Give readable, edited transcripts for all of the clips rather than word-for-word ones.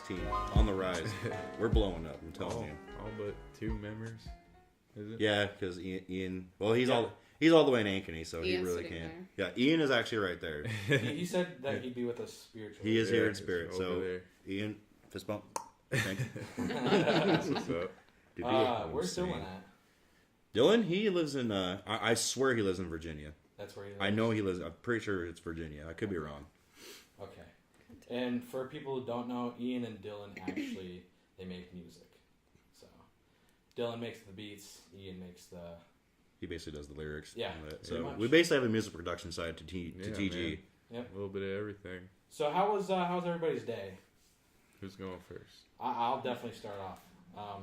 team on the rise. We're blowing up. I'm telling you. All but 2 members. Is it? Yeah, because Ian. Well, he's all the way in Ankeny, so Ian's he really sitting can't. there. Yeah, Ian is actually right there. He said that he'd be with us spiritually. He is here in it's spirit. over So there. Ian, fist bump. Thank you. That's what's up. Dude, Where's Dylan at? Dylan, he lives in. I swear he lives in Virginia. That's where he lives. I know he lives. I'm pretty sure it's Virginia. I could be wrong. Okay. And for people who don't know, Ian and Dylan actually they make music. So Dylan makes the beats. Ian makes the. He basically does the lyrics. Yeah, and that. pretty So much. we basically have a music production side to TG. Man. Yep. A little bit of everything. So how's everybody's day? Who's going first? I'll definitely start off.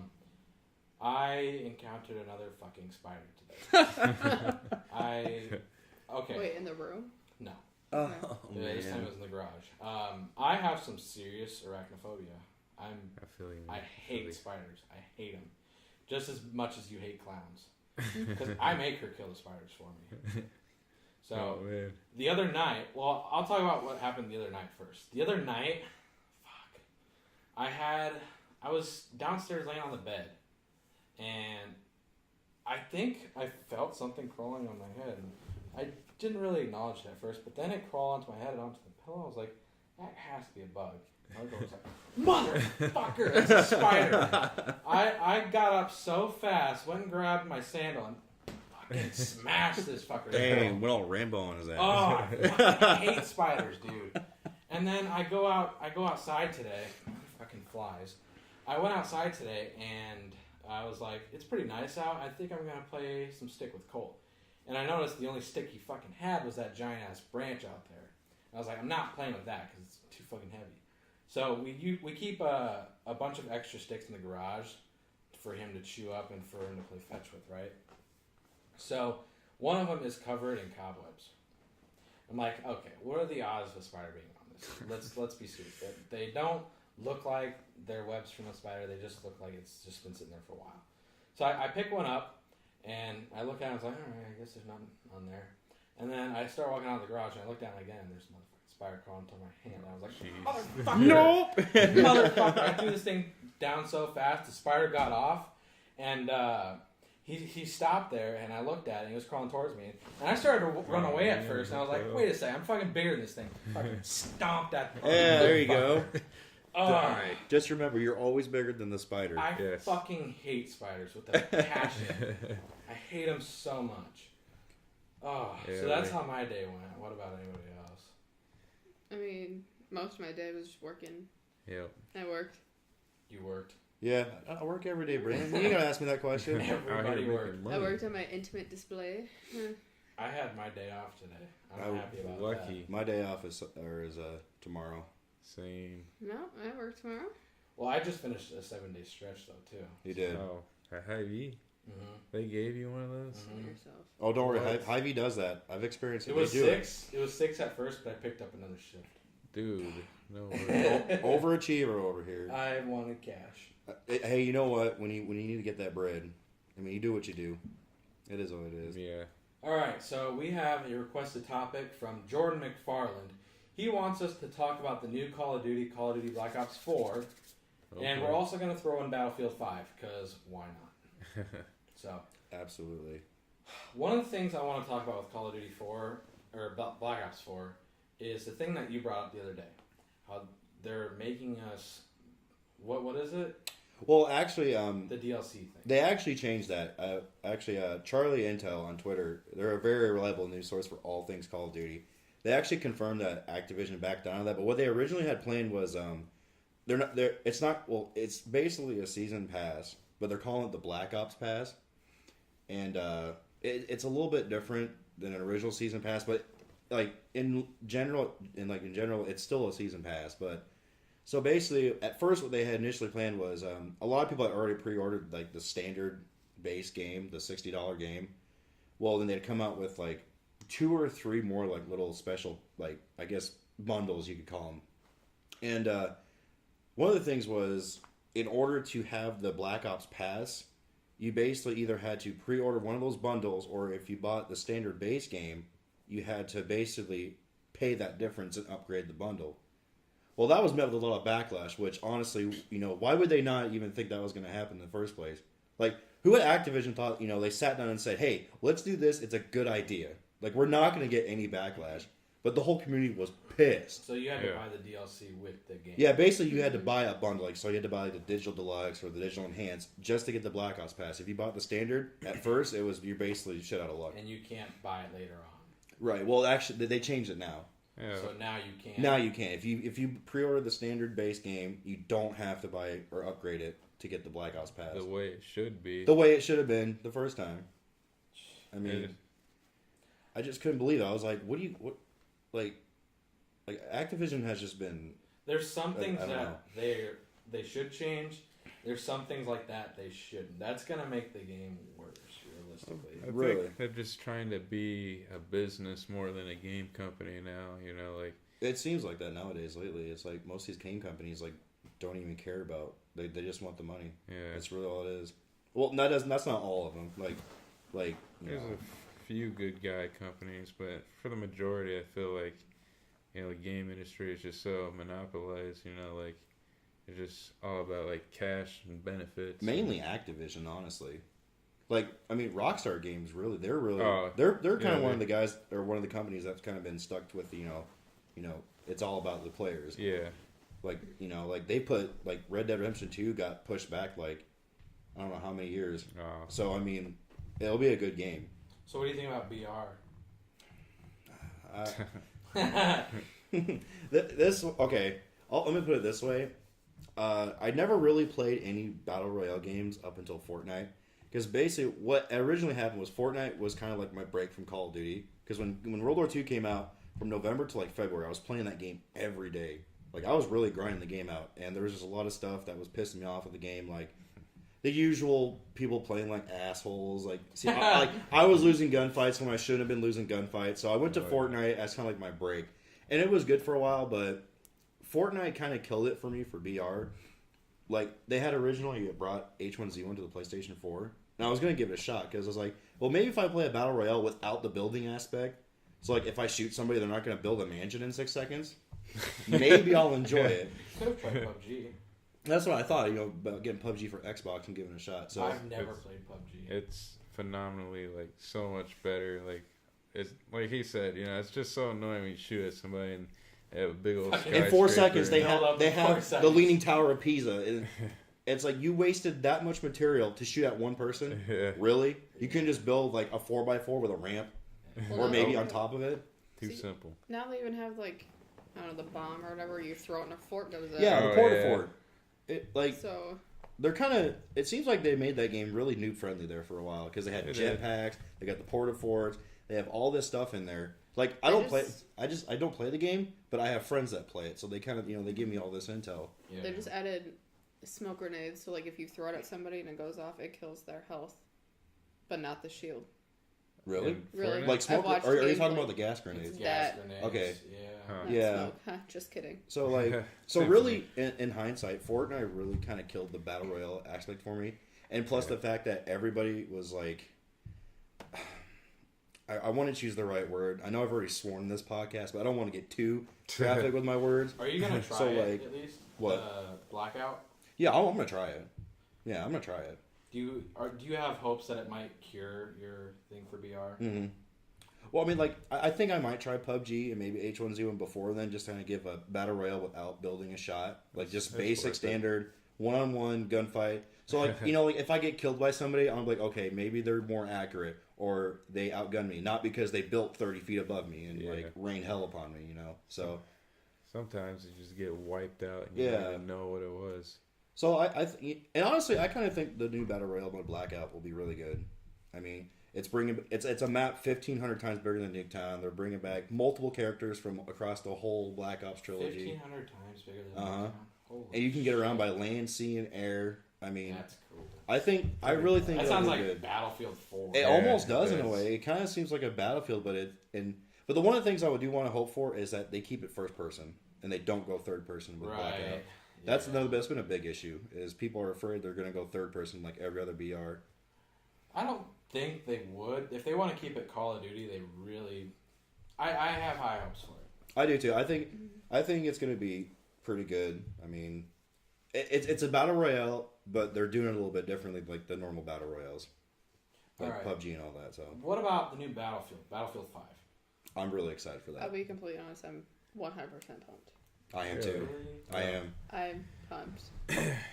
I encountered another fucking spider today. Okay. Wait, in the room? No. Oh, This time it was in the garage. I have some serious arachnophobia. I feel you. I hate spiders. I hate them. Just as much as you hate clowns. Because I make her kill the spiders for me. So, man. the other night, well, I'll talk about what happened the other night first. The other night, I was downstairs laying on the bed, and I think I felt something crawling on my head. And I didn't really acknowledge it at first, but then it crawled onto my head and onto the pillow. I was like, that has to be a bug. My girl was like, motherfucker, it's a spider. I got up so fast, went and grabbed my sandal, and fucking smashed this fucker. Dang, went all Rambo on his ass. Oh, I fucking hate spiders, dude. And then I go outside today. Fucking flies. I went outside today and I was like, it's pretty nice out. I think I'm gonna play some stick with Colt. And I noticed the only stick he fucking had was that giant ass branch out there. I was like, I'm not playing with that because it's too fucking heavy. So we keep a bunch of extra sticks in the garage for him to chew up and for him to play fetch with, right? So one of them is covered in cobwebs. I'm like, okay, what are the odds of a spider being on this? Let's be serious. They don't look like they're webs from a spider. They just look like it's just been sitting there for a while. So I pick one up and I look at it and I was like, all right, I guess there's nothing on there. And then I start walking out of the garage and I look down again and there's a motherfucking spider crawling to my hand. And I was like, motherfucker! Nope! Motherfucker! I threw this thing down so fast, the spider got off and he stopped there and I looked at it and he was crawling towards me. And I started to run away at first and I was like, wait a second, I'm fucking bigger than this thing. Fucking stomped that. Yeah, there you go. Oh, Alright, just remember, you're always bigger than the spider. I Yes. fucking hate spiders with a passion. I hate them so much. Oh, Yeah, so that's right. how my day went. What about anybody else? I mean, most of my day was just working. Yep. I worked. You worked. Yeah, I work every day, Brandon. You ain't gotta ask me that question. Everybody worked. I worked on my intimate display. I had my day off today. I'm I- happy about Lucky. My day off is tomorrow. Same. No, I work tomorrow. that. Well, I just finished a 7-day stretch though too. You did. Oh, at Hy-Vee? Mm-hmm. They gave you one of those? Kill yourself. Oh, don't worry. What? Hy-Vee does that. I've experienced it. It was They do 6. It was 6 at first, but I picked up another shift. Dude, no way. it. Overachiever over here. I wanted cash. Hey, you know what? When you need to get that bread, I mean, you do what you do. It is what it is. Yeah. All right, so we have a requested topic from Jordan McFarland. He wants us to talk about the new Call of Duty Black Ops 4, and we're also going to throw in Battlefield 5, because why not? So, Absolutely. one of the things I want to talk about with Call of Duty 4, or Black Ops 4, is the thing that you brought up the other day. How they're making us, what is it? Well, actually, The DLC thing. they actually changed that. Charlie Intel on Twitter, they're a very reliable news source for all things Call of Duty. They actually confirmed that Activision backed down on that, but what they originally had planned was it's basically a season pass, but they're calling it the Black Ops Pass, and it's a little bit different than an original season pass, but in general, it's still a season pass. But so basically, at first, what they had initially planned was a lot of people had already pre-ordered like the standard base game, the $60 game. Well, then they'd come out with like 2 or 3 more like little special, like I guess bundles you could call them. And one of the things was, in order to have the Black Ops Pass, you basically either had to pre-order one of those bundles, or if you bought the standard base game, you had to basically pay that difference and upgrade the bundle. Well, that was met with a lot of backlash, which honestly, why would they not even think that was going to happen in the first place? Like, who at Activision thought, they sat down and said, hey, let's do this. It's a good idea. Like, we're not going to get any backlash. But the whole community was pissed. So you had to buy the DLC with the game. Yeah, basically you had to buy a bundle. Like, so you had to buy the digital deluxe or the digital enhanced just to get the Black Ops Pass. If you bought the standard, at first, you're basically shit out of luck. And you can't buy it later on. Right. Well, actually, they changed it now. Yeah. So now you can. Now you can. If you pre-order the standard base game, you don't have to buy or upgrade it to get the Black Ops Pass. The way it should be. The way it should have been the first time. I mean, I just couldn't believe it. I was like, like Activision has just been... There's some things I don't know. that they should change. There's some things like that they shouldn't. That's going to make the game worse, realistically. I Really? think they're just trying to be a business more than a game company now. Like It seems like that nowadays. Lately, it's like most of these game companies don't even care about. They just want the money. Yeah. That's really all it is. Well, that's not all of them. There's a few good guy companies, but for the majority, I feel like the game industry is just so monopolized. Like it's just all about like cash and benefits. Mainly Activision, honestly. Like, I mean, Rockstar Games really, they're kind of one of the guys or one of the companies that's kind of been stuck with it's all about the players. Yeah. Like, like they put like Red Dead Redemption 2 got pushed back like I don't know how many years. Oh. So I mean, it'll be a good game. So what do you think about BR? This okay. Let me put it this way. I never really played any battle royale games up until Fortnite, because basically what originally happened was Fortnite was kind of like my break from Call of Duty. Because when World War II came out, from November to like February, I was playing that game every day. Like I was really grinding the game out, and there was just a lot of stuff that was pissing me off with the game, like the usual people playing like assholes. Like, see, I was losing gunfights when I shouldn't have been losing gunfights. So I went to Fortnite as kind of like my break, and it was good for a while. But Fortnite kind of killed it for me for BR. Like they had originally brought H1Z1 to the PlayStation 4, and I was gonna give it a shot because I was like, well, maybe if I play a battle royale without the building aspect, so like if I shoot somebody, they're not gonna build a mansion in 6 seconds. Maybe I'll enjoy it. Could have tried PUBG. That's what I thought, about getting PUBG for Xbox and giving it a shot. So I've never played PUBG. It's phenomenally like so much better. Like it's like he said, it's just so annoying when you shoot at somebody and they have a big old in 4 seconds they Build have up in 4 the Leaning Tower of Pisa. It's like you wasted that much material to shoot at one person. Yeah. Really? You couldn't just build like a 4x4 with a ramp, or maybe on top of it. Too simple. Now they even have like, I don't know, the bomb or whatever, you throw it in a fort, goes in. Yeah, the Oh, Porta-Fort. So They're kind of. It seems like they made that game really noob friendly there for a while, because they had jetpacks, they got the Porta-Forts, they have all this stuff in there. Like I don't play the game, but I have friends that play it, so they kind of they give me all this intel. Yeah. they just added smoke grenades, so like if you throw it at somebody and it goes off, it kills their health, but not the shield. Really? In Really? Fortnite? Like smoke? I've watched Are you games talking like- about the gas grenades? Gas that- grenades. Okay. Yeah. Huh. Not Yeah. smoke. Just kidding. So like, Same really, in hindsight, Fortnite really kind of killed the battle royale aspect for me, and plus the fact that everybody was like, I want to choose the right word. I know I've already sworn in this podcast, but I don't want to get too graphic with my words. Are you gonna try So, it like, at least? what? Blackout. Yeah, I'm gonna try it. Yeah, I'm gonna try it. Do you have hopes that it might cure your thing for BR? Mm-hmm. Well, I mean, like, I think I might try PUBG and maybe H1Z1 before then, just kind of give a battle royale without building a shot, like just That's basic worth it. standard one-on-one gunfight. So like, like if I get killed by somebody, I'm like, okay, maybe they're more accurate, or they outgun me, not because they built 30 feet above me and like rain hell upon me, So Sometimes you just get wiped out and you don't even know what it was. So and honestly, I kind of think the new battle royale mode Blackout will be really good. I mean, it's a map 1,500 times bigger than Nuketown. They're bringing back multiple characters from across the whole Black Ops trilogy. 1,500 times bigger than Uh-huh. Holy And you can get around shit. by land, sea, and air. I mean, That's cool. I really think That it'll sounds be like good. Battlefield 4. It Yeah, almost it does in a does. way. It kind of seems like a Battlefield, but the one of the things I would do want to hope for is that they keep it first person and they don't go third person with Blackout. Right. That's been a big issue. Is people are afraid they're going to go third person like every other BR. I don't think they would. If they want to keep it Call of Duty, they really... I have high hopes for it. I do too. I think it's going to be pretty good. I mean, it's a battle royale, but they're doing it a little bit differently, like the normal battle royales, like All right. PUBG and all that. So, What about the new Battlefield 5? I'm really excited for I'll that. be completely honest. I'm 100% pumped. I am too. I am. I'm pumped.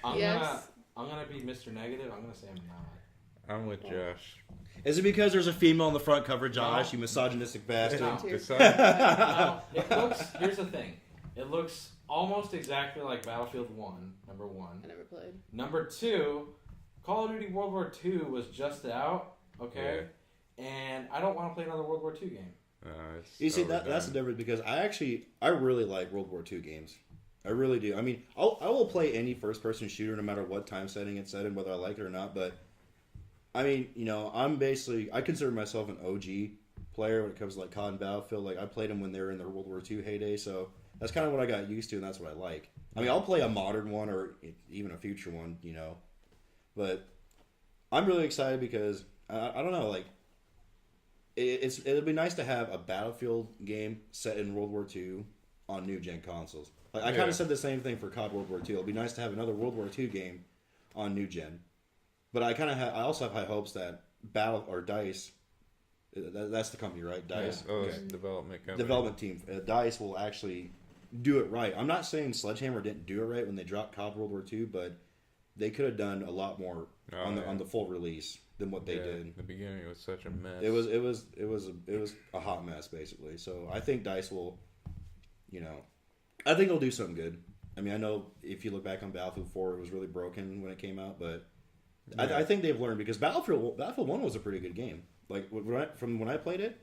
I'm Yes. gonna be Mr. Negative. I'm gonna say I'm not. I'm with Josh. Is it because there's a female on the front cover, Josh? You misogynistic bastard. No. Besides, No, it looks. Here's the thing. It looks almost exactly like Battlefield 1. Number one. I never played. Number two, Call of Duty World War II was just out. Okay. And I don't want to play another World War II game. it's You see, overdone. that's the difference because I really like World War II games. I really do. I mean, I will play any first-person shooter no matter what time setting it's set in, whether I like it or not. But, I mean, I consider myself an OG player when it comes to, like, COD and Battlefield. Like, I played them when they were in their World War II heyday, so that's kind of what I got used to, and that's what I like. I mean, I'll play a modern one or even a future one, But I'm really excited because, I don't know, like, it'll be nice to have a Battlefield game set in World War II on new gen consoles. Like I kind of said the same thing for COD World War II. It'll be nice to have another World War II game on new gen. But I also have high hopes that DICE, that's the company, right? DICE. Yeah. Oh, it's development company. Development team. DICE will actually do it right. I'm not saying Sledgehammer didn't do it right when they dropped COD World War II, but they could have done a lot more on the full release than what they did. The beginning was such a mess. It was a hot mess basically. So I think DICE will, I think it'll do something good. I mean, I know if you look back on Battlefield 4, it was really broken when it came out, but I think they've learned because Battlefield 1 was a pretty good game. Like from when I played it,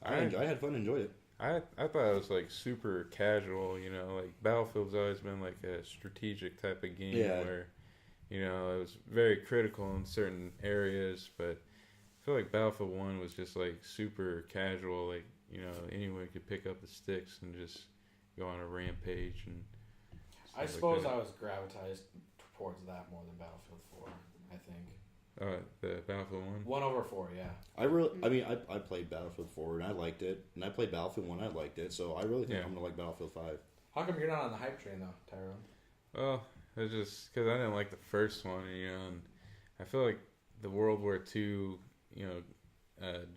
I had fun, enjoyed it. I thought it was like super casual, like Battlefield's always been like a strategic type of game where, it was very critical in certain areas, but I feel like Battlefield 1 was just like super casual, like, anyone could pick up the sticks and just go on a rampage and I suppose I was gravitized towards that more than Battlefield 4, I think. The Battlefield 1? 1 over 4, yeah. I played Battlefield 4 and I liked it, and I played Battlefield 1, I liked it, so I really think I'm gonna like Battlefield 5. How come you're not on the hype train though, Tyrone? Well, it's just because I didn't like the first one, and I feel like the World War II,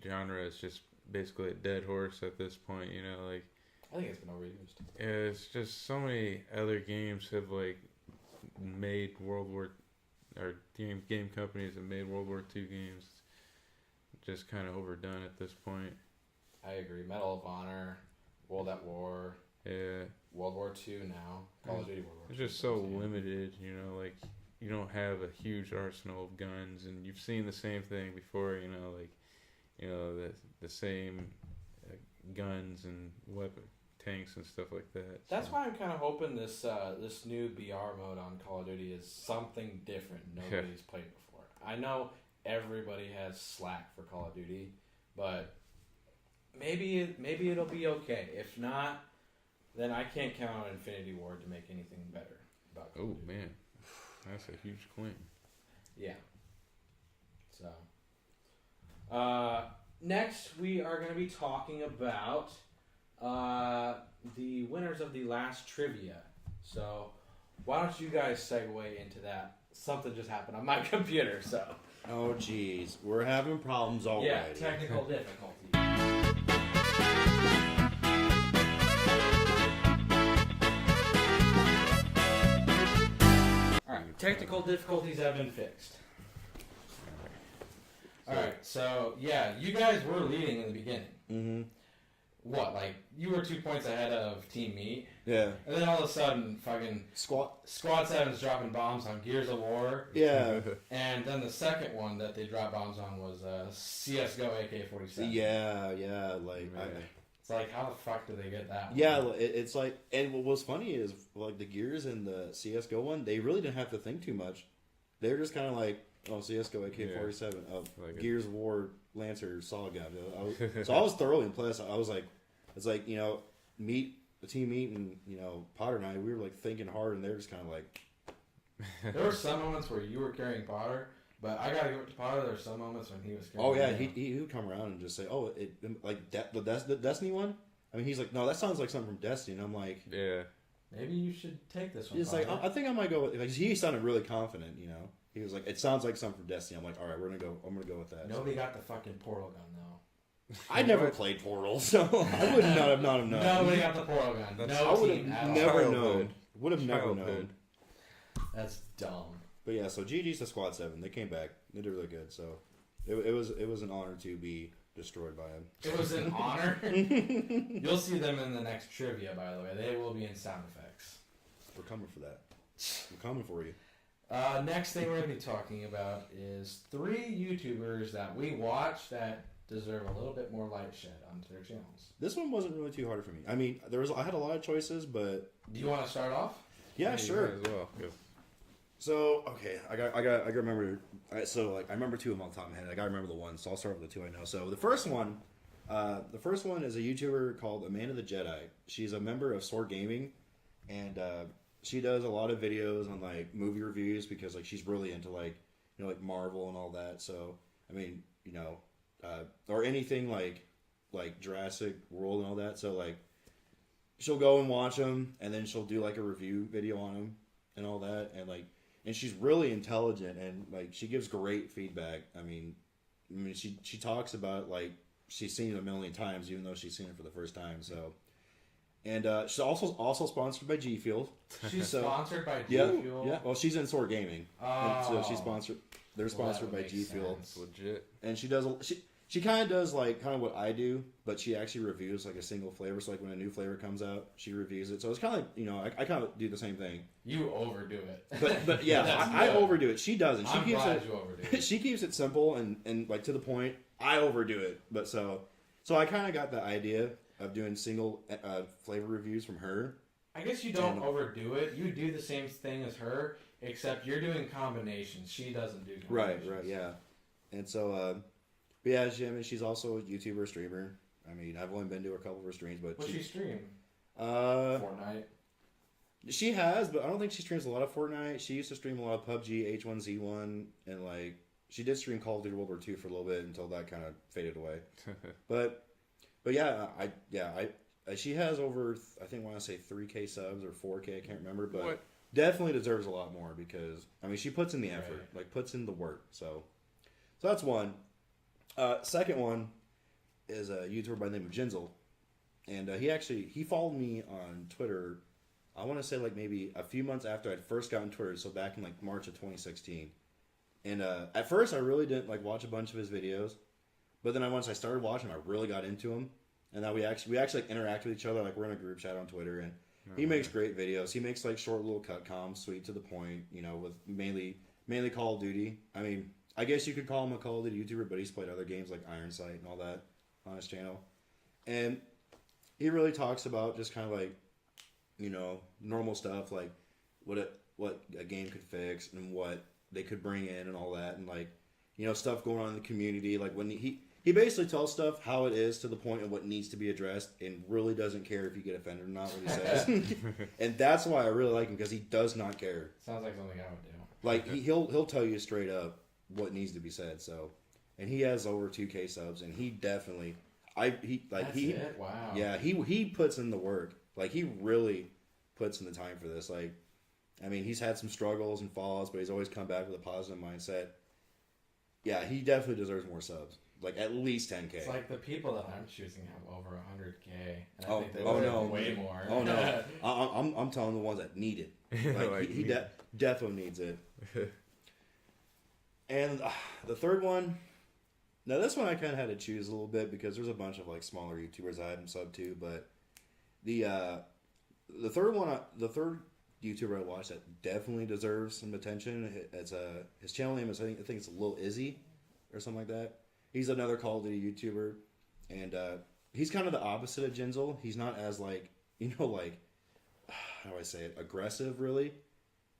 genre is just basically a dead horse at this point, like. I think it's been overused. It's just so many other games have like made game companies have made World War II games just kind of overdone at this point. I agree. Medal of Honor, World at War, World War II now, Call of Duty World War II. It's just so limited, like you don't have a huge arsenal of guns, and you've seen the same thing before, the same guns and tanks and stuff like that. That's why I'm kind of hoping this new BR mode on Call of Duty is something different nobody's played before. I know everybody has slack for Call of Duty, but maybe it'll be okay. If not, then I can't count on Infinity Ward to make anything better about Call of Duty. Man, that's a huge claim. Yeah. So, next we are going to be talking about the winners of the last trivia. So, why don't you guys segue into that? Something just happened on my computer, so. Oh, jeez. We're having problems already. Yeah, technical difficulty. Alright, technical difficulties have been fixed. Alright, so, yeah, you guys were leading in the beginning. Mm-hmm. What, like, you were 2 points ahead of Team Meat? Yeah. And then all of a sudden, fucking Squad 7's dropping bombs on Gears of War. Yeah. And then the second one that they dropped bombs on was CSGO AK-47. Yeah, like... It's like, how the fuck did they get that one? Yeah, it's like... And what was funny is, like, the Gears and the CSGO one, they really didn't have to think too much. They were just kind of like, oh, CSGO AK-47, like Gears of War Lancer Saw Gun. So I was thoroughly impressed. I was like... It's like, the Team Meat and, Potter and I, we were, like, thinking hard, and they were just kind of like... There were some moments where you were carrying Potter, but I gotta give it to Potter. There were some moments when he was carrying... Oh, yeah, he would come around and just say, oh, the Destiny one? I mean, he's like, no, that sounds like something from Destiny, and I'm like... Yeah. maybe you should take this one. He's like, I think I might go with. Like, he sounded really confident. You know, he was like, it sounds like something from Destiny. I'm like, all right, we're gonna go. I'm gonna go with that. Nobody got the fucking portal gun though. I never played Portal, so I would not have known. Nobody got the portal gun. I would have never known. Would have never known. Childhood. That's dumb. But yeah, so GG's to Squad 7. They came back. They did really good. So it was an honor to be destroyed by him. It was an honor. You'll see them in the next trivia, by the way. They will be in sound effects. We're coming for that. We're coming for you. Next thing we're going to be talking about is 3 YouTubers that we watch that deserve a little bit more light shed onto their channels. This one wasn't really too hard for me. I mean, I had a lot of choices, but Do you want to start off? yeah, sure. As well. Go. So okay, I got remember. So like I remember 2 of them on the top of my head. I got to remember the one. So I'll start with the 2 I know. So the first one is a YouTuber called Amanda the Jedi. She's a member of Sword Gaming, and she does a lot of videos on like movie reviews because like she's really into like like Marvel and all that. So I mean or anything like Jurassic World and all that. So like she'll go and watch them, and then she'll do like a review video on them and all that, and she's really intelligent, and like she gives great feedback. I mean she talks about like she's seen it a million times, even though she's seen it for the first time. So, and she's also sponsored by G Fuel. She's sponsored by G Yeah, Fuel. yeah. Well, she's in Sword Gaming, and so she's sponsored. They're sponsored by makes G Fuel. It's legit. And she does she kind of does like kind of what I do, but she actually reviews like a single flavor. So like when a new flavor comes out, she reviews it. So it's kind of like I kind of do the same thing. You overdo it. But yeah, I overdo it. She doesn't. She I'm keeps glad it. you overdo it. She keeps it simple and like to the point. I overdo it, but so I kind of got the idea of doing single flavor reviews from her. I guess you don't overdo it. You do the same thing as her, except you're doing combinations. She doesn't do combinations. Right, yeah. And so, but yeah, she's also a YouTuber, streamer. I mean, I've only been to a couple of her streams, but What's she stream? Fortnite. Fortnite. She has, but I don't think she streams a lot of Fortnite. She used to stream a lot of PUBG, H1Z1, and like she did stream Call of Duty World War II for a little bit until that kind of faded away. But yeah, she has over I think I want to say 3K subs or 4K, I can't remember, but definitely deserves a lot more because I mean she puts in the effort, like puts in the work. So that's one. Second one is a YouTuber by the name of Jinzel, and he followed me on Twitter. I want to say like maybe a few months after I'd first gotten Twitter, so back in like March of 2016. And at first I really didn't like watch a bunch of his videos, but then once I started watching, I really got into him. And now we actually like interact with each other, like we're in a group chat on Twitter, and he makes great videos. He makes like short little cut comms, sweet to the point, with mainly Call of Duty. I mean, I guess you could call him a Call of Duty YouTuber, but he's played other games like Iron Sight and all that on his channel. And he really talks about just kind of like, normal stuff, like what a game could fix and what they could bring in and all that, and like, stuff going on in the community. Like when he basically tells stuff how it is to the point of what needs to be addressed, and really doesn't care if you get offended or not what he says. And that's why I really like him, because he does not care. Sounds like something I would do. Like he'll tell you straight up what needs to be said. So, and he has over 2K subs, and he definitely That's it? Wow. Yeah, he puts in the work. Like he really puts in the time for this. Like, I mean, he's had some struggles and falls, but he's always come back with a positive mindset. Yeah, he definitely deserves more subs. Like at least 10K. It's like the people that I'm choosing have over 100K. And Oh, I think they oh, deserve no. way more. Oh no, I'm telling the ones that need it. Like, he definitely needs it. And the third one. Now this one I kind of had to choose a little bit because there's a bunch of like smaller YouTubers I had him sub to, but the third YouTuber I watched that definitely deserves some attention. It's his channel name is I think it's Lil Izzy or something like that. He's another Call of Duty YouTuber, and he's kind of the opposite of Jinzel. He's not as like like how do I say it, aggressive really.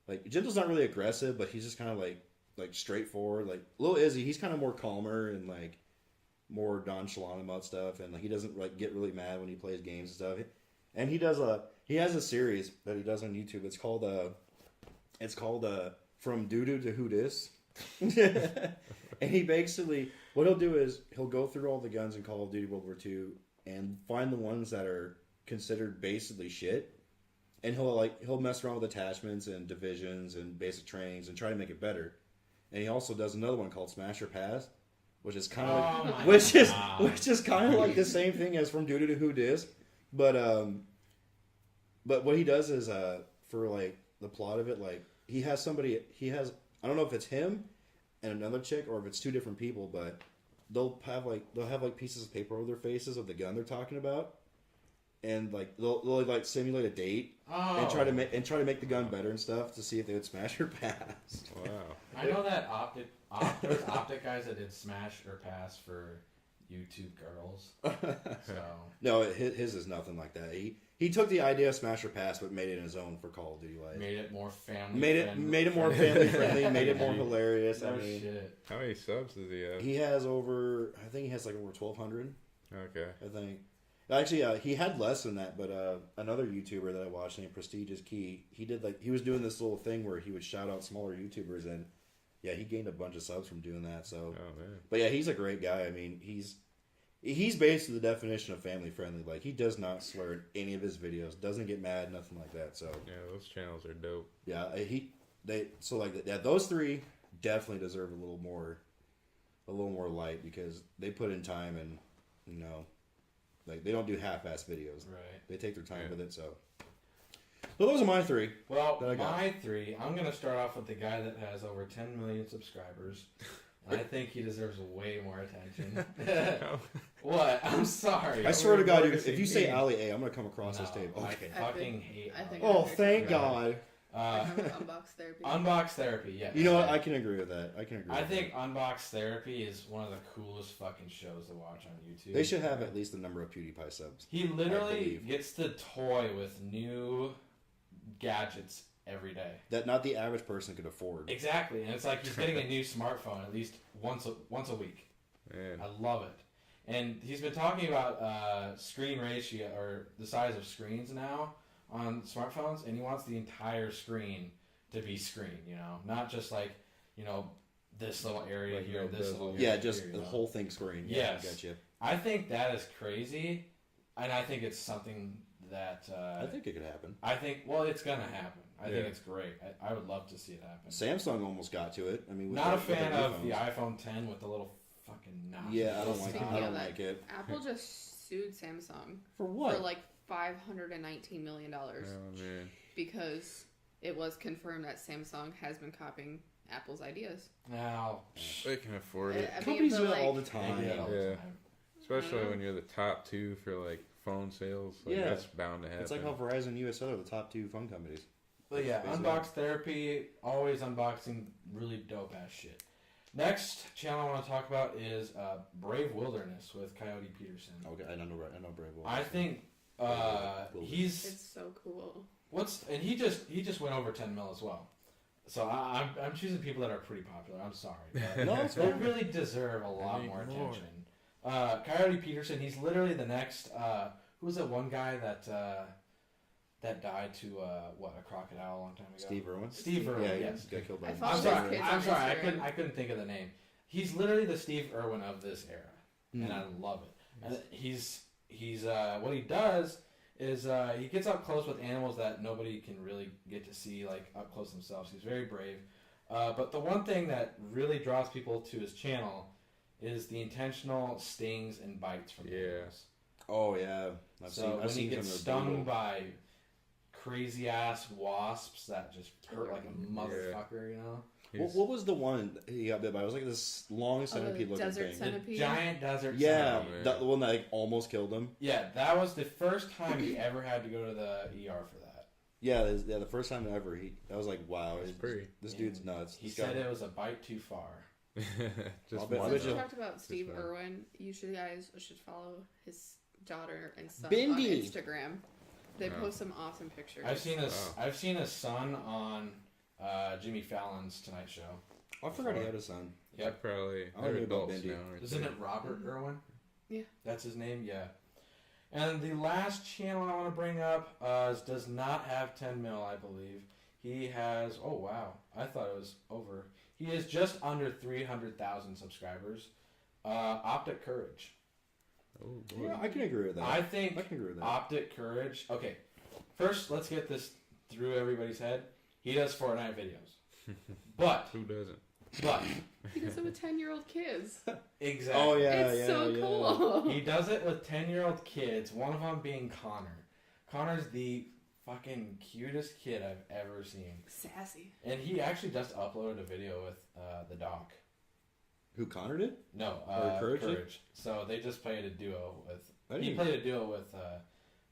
Like Jinzel's not really aggressive, but he's just kind of like straightforward. Like Lil Izzy, he's kind of more calmer and like more nonchalant about stuff, and like he doesn't like get really mad when he plays games and stuff. And he has a series that he does on YouTube. It's called From Doo-Doo to Who Dis. And he basically, what he'll do is he'll go through all the guns in Call of Duty World War II and find the ones that are considered basically shit, and he'll mess around with attachments and divisions and basic trainings and try to make it better. And he also does another one called Smash or Pass, which is kind of which is kind of like the same thing as From Duty to Who Dis, but what he does is for like the plot of it, like he has I don't know if it's him and another chick or if it's two different people, but they'll have like pieces of paper over their faces of the gun they're talking about. And like they'll like simulate a date and try to make the gun better and stuff to see if they would smash or pass. Wow. I know that optic guys that did Smash or Pass for YouTube girls. So No, his is nothing like that. He took the idea of Smash or Pass but made it his own for Call of Duty Live. made it more family. Made it more family friendly. Made it more hilarious. No I mean, shit. How many subs does he have? he has over. I think he has like over 1,200. Okay. I think. Actually, he had less than that, but another YouTuber that I watched named Prestigious Key, he was doing this little thing where he would shout out smaller YouTubers, and yeah, he gained a bunch of subs from doing that. So, Oh man. but yeah, he's a great guy. I mean, he's basically the definition of family friendly. Like he does not swear in any of his videos, doesn't get mad, nothing like that. So Yeah, those channels are dope. yeah, those three definitely deserve a little more light because they put in time and like they don't do half-ass videos. Right. They take their time Yeah. with it. So those are my three. Well, that I got. my three. I'm gonna start off with the guy that has over 10 million subscribers. And I think he deserves way more attention. What? I'm sorry. I swear to God, We're if you say me. Ali A, I'm gonna come across this table. Okay. I fucking hate. I think Ali. Oh, thank God. Unbox therapy. Unbox therapy. Yes. You know what? I can agree with that. I think Unbox Therapy is one of the coolest fucking shows to watch on YouTube. they should have at least the number of PewDiePie subs. He I literally believe. gets to toy with new gadgets every day. That not the average person could afford. Exactly, and it's like he's getting a new smartphone at least once a week. Man. I love it. And he's been talking about screen ratio or the size of screens now on smartphones, and he wants the entire screen to be screen. Not just like this little area Like here, no this bezel. little Yeah, area just here, the whole thing screen. Yes. Yeah, I gotcha. I think that is crazy, and I think it's something that I think it could happen. it's gonna happen. I think Yeah. it's great. I would love to see it happen. Samsung almost got to it. I mean, with Not a with their fan new of the phones. iPhone 10 with the little fucking notch. Yeah, I don't like it. Speaking I of don't that, like it. Apple just sued Samsung For what? for like $519 million Oh man. because it was confirmed that Samsung has been copying Apple's ideas. Now, They can afford it. I mean, Companies but, do that like, all the they time. do it all the Yeah. time. Especially when you're the top two for like phone sales. Like, Yeah. that's bound to happen. It's like how Verizon and USL are the top two phone companies. But yeah, Basically. Unbox Therapy, always unboxing really dope ass shit. Next channel I want to talk about is Brave Wilderness with Coyote Peterson. Okay, I know Brave Wolf. I think he's It's so cool. and he just went over 10 mil as well. So I'm choosing people that are pretty popular. I'm sorry, but No, it's they fine. really deserve a lot need more more. attention. Coyote Peterson, he's literally the next. Who was that one guy that died to a crocodile a long time ago? Steve Irwin. Steve Irwin. Yeah, he yes. got killed by I a follow I'm his sorry. kids I'm on sorry. Instagram. I couldn't think of the name. He's literally the Steve Irwin of this era, and I love it. And he's what he does is he gets up close with animals that nobody can really get to see like up close themselves. He's very brave. But the one thing that really draws people to his channel is the intentional stings and bites from animals. Oh yeah, I've When he seen gets some stung brutal. by crazy ass wasps that just hurt like a motherfucker, What was the one he got bit by? It was like this long centipede looking desert thing. centipede. The giant desert Yeah, centipede. the one that like, almost killed him. Yeah, that was the first time he ever had to go to the ER for that. Yeah, the first time ever. I was like, wow, this And dude's nuts. He This said guy- it was a bite too far. Just I'll bet one. Since Vigil. we talked about Steve one. Irwin, you guys should follow his daughter and son Bindi. on Instagram. They Oh. post some awesome pictures. I've seen his Wow. I've seen his son on Jimmy Fallon's Tonight Show. I forgot he had a son. They're Yep. probably I they're knew about adults Bendy. now. aren't Isn't they? it Robert Irwin? Yeah. That's his name? Yeah. And the last channel I want to bring up does not have 10 mil, I believe. He has, oh wow, I thought it was over. He is just under 300,000 subscribers. Optic Courage. Oh, Yeah, I can agree with that. I think I can agree with that. Optic Courage, okay, First, let's get this through everybody's head. He does Fortnite videos. But Who doesn't? He does it with 10-year-old kids. exactly. Oh yeah, It's yeah, so yeah. cool. He does it with 10-year-old kids, one of them being Connor. Connor's the fucking cutest kid I've ever seen. Sassy. And he actually just uploaded a video with the doc. Who, Connor did? No, Or Courage did? Courage. So they just played a duo with... I He didn't, played a duo with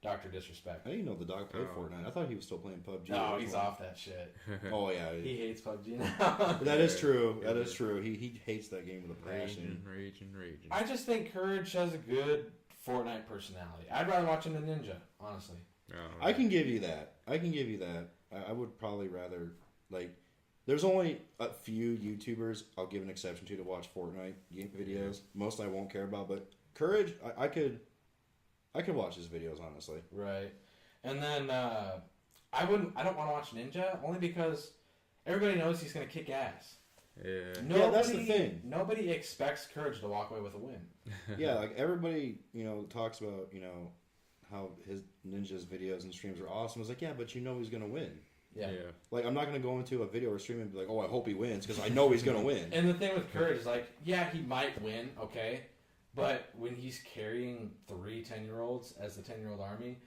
Dr. Disrespect. I didn't know the dog played Oh. Fortnite. I thought he was still playing PUBG. No, he's off that shit. Oh yeah, He hates PUBG now. that is true. That is true. He hates that game with a passion. Raging. I just think Courage has a good Fortnite personality. I'd rather watch him than Ninja, honestly. Oh, I can give you that. I would probably rather like. There's only a few YouTubers I'll give an exception to watch Fortnite game videos. Most I won't care about, but Courage, I could watch his videos honestly. Right. And then I don't want to watch Ninja only because everybody knows he's going to kick ass. Yeah. Yeah, that's the thing. Nobody expects Courage to walk away with a win. Yeah, like everybody, talks about, how his Ninja's videos and streams are awesome. It's like, yeah, but he's gonna win. Yeah. Like, I'm not gonna go into a video or stream and be like, oh, I hope he wins because I know he's gonna win. And the thing with Courage is like, yeah, he might win, okay, but when he's carrying 3 10-year-olds as the 10-year-old army,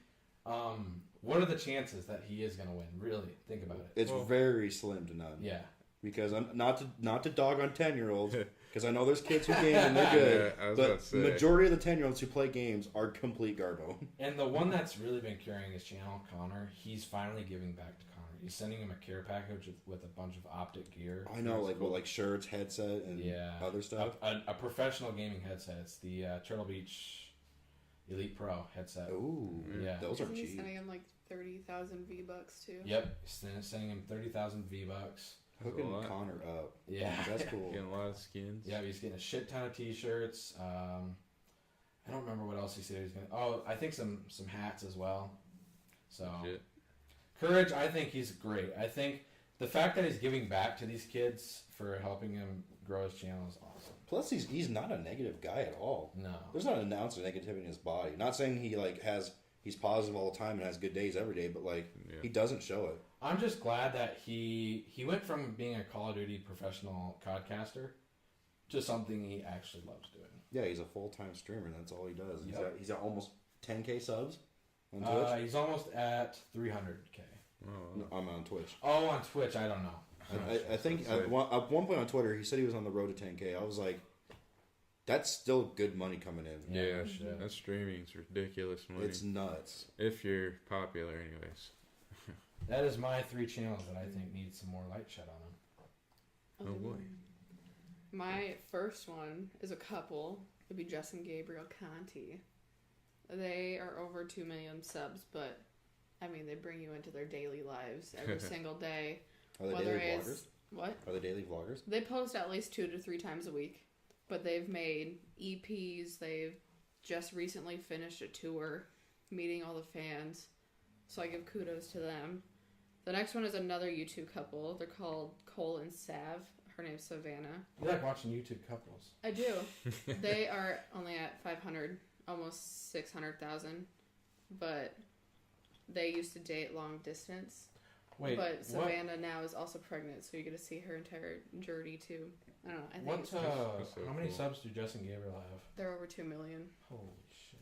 what are the chances that he is gonna win? Really, think about it. It's very slim to none. Yeah. Because I'm not to dog on 10-year-olds because I know there's kids who game and they're good. Yeah, I was but about to say. the majority of the 10-year-olds who play games are complete garbo. And the one that's really been carrying his channel, Connor, he's finally giving back to Connor. He's sending him a care package with a bunch of optic gear. I know, It's cool. like shirts, headset, and other stuff. A professional gaming headset. It's the Turtle Beach Elite Pro headset. Ooh, Yeah. those are Isn't he cheap. sending him like 30,000 V-Bucks too? Yep, sending him 30,000 V-Bucks. Hooking That's a lot. Connor up. Yeah. That's cool. Getting a lot of skins. Yeah, he's getting a shit ton of T-shirts. I don't remember what else he said he was gonna. Oh, I think some hats as well. So Shit. Courage, I think he's great. I think the fact that he's giving back to these kids for helping him grow his channel is awesome. Plus, he's not a negative guy at all. No. There's not an ounce of negativity in his body. Not saying he he's positive all the time and has good days every day, but he doesn't show it. I'm just glad that he went from being a Call of Duty professional podcaster to something he actually loves doing. Yeah, he's a full-time streamer. And that's all he does. Yep. He's got almost 10K subs on Twitch. He's almost at 300K. Oh, No, I'm on Twitch. Oh, on Twitch, I don't know. I think at one point on Twitter, he said he was on the road to 10K. I was like, that's still good money coming in. yeah, shit. that streaming's ridiculous money. It's nuts. If you're popular, anyways. That is my 3 channels that I think need some more light shed on them. Oh, boy. My first one is a couple. It'd be Jess and Gabriel Conti. They are over 2 million subs, but I mean, they bring you into their daily lives every single day. Are they Whether daily it's vloggers? what? Are they daily vloggers? They post at least 2 to 3 times a week, but they've made EPs. They've just recently finished a tour, meeting all the fans. So I give kudos to them. The next one is another YouTube couple. They're called Cole and Sav. Her name's Savannah. You like watching YouTube couples? I do. They are only at 500, almost 600,000, but they used to date long distance. Wait, But what? Savannah now is also pregnant, so you get to see her entire journey too. I don't know. I think What? it's That's so How many cool. subs do Jess and Gabriel have? they're over 2 million. Holy shit!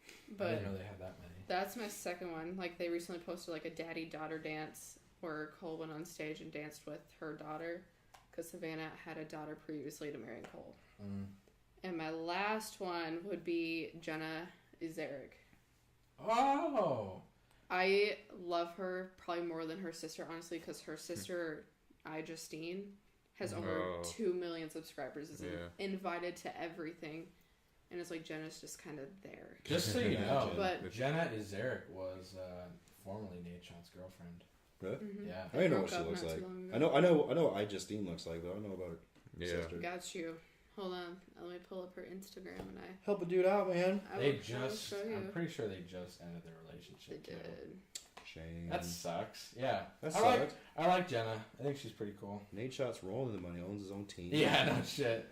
I But didn't know they had that many. that's my second one. Like, they recently posted like a daddy-daughter dance where Cole went on stage and danced with her daughter, because Savannah had a daughter previously to marry Cole. Mm. And my last one would be Jenna Izeric. Oh, I love her probably more than her sister, honestly, because her sister, Justine, has over Oh. 2 million subscribers. Is Yeah. invited to everything. And it's like Jenna's just kind of there. just so you know, But- Jenna Izeric was formerly Nate Shot's girlfriend. Really? Mhm. Yeah. I don't know what Broke she up looks not too like. long ago. I know what Justine looks like, but I don't know about her Yeah. sister. Got you. Hold on. Let me pull up her Instagram and Help a dude out, man. I They will just, show you. I'm pretty sure they just ended their They relationship. too. did. Shame. That sucks. Yeah. That I sucks. like Jenna. I think she's pretty cool. Nate Shot's rolling the money, owns his own team. Yeah, no shit.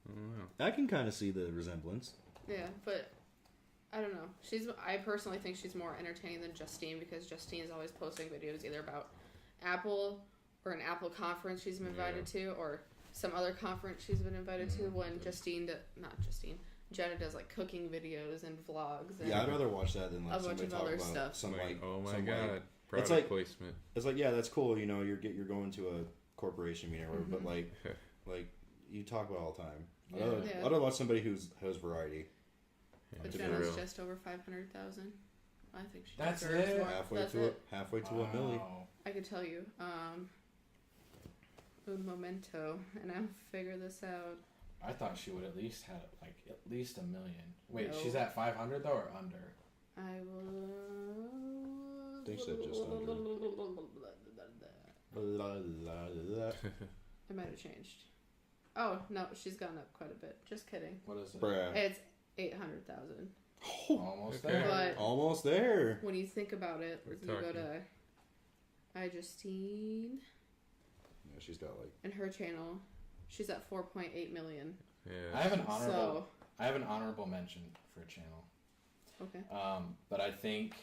Oh, wow. I can kind of see the resemblance. Yeah, but I don't know. I personally think she's more entertaining than Justine because Justine is always posting videos either about Apple or an Apple conference she's been invited to, or some other conference she's been invited to. When Jenna does like cooking videos and vlogs. And I'd rather watch that than like a bunch somebody of talk other about stuff. some like oh my some, god, like, product like placement. It's like, yeah, that's cool. You know, you're going to a corporation meeting, or whatever, but like you talk about it all the time. I'd rather watch somebody who has variety. But Jenna's just over 500,000. I think she That's deserves it? more. Halfway to a milli. I could tell you. Un momento, and I'll figure this out. I thought she would at least have like at least $1 million. Wait, No. she's at 500 though, or under? I will. I think she said just under. It might have changed. Oh no, she's gone up quite a bit. Just kidding. What is it? Bruh. It's 800,000. Almost Okay. there. But Almost there. when you think about it, We're you go talking. to Justine Yeah, she's got like. and her channel. She's at 4.8 million. Yeah. I have an honorable. So I have an honorable mention for a channel. okay. But I think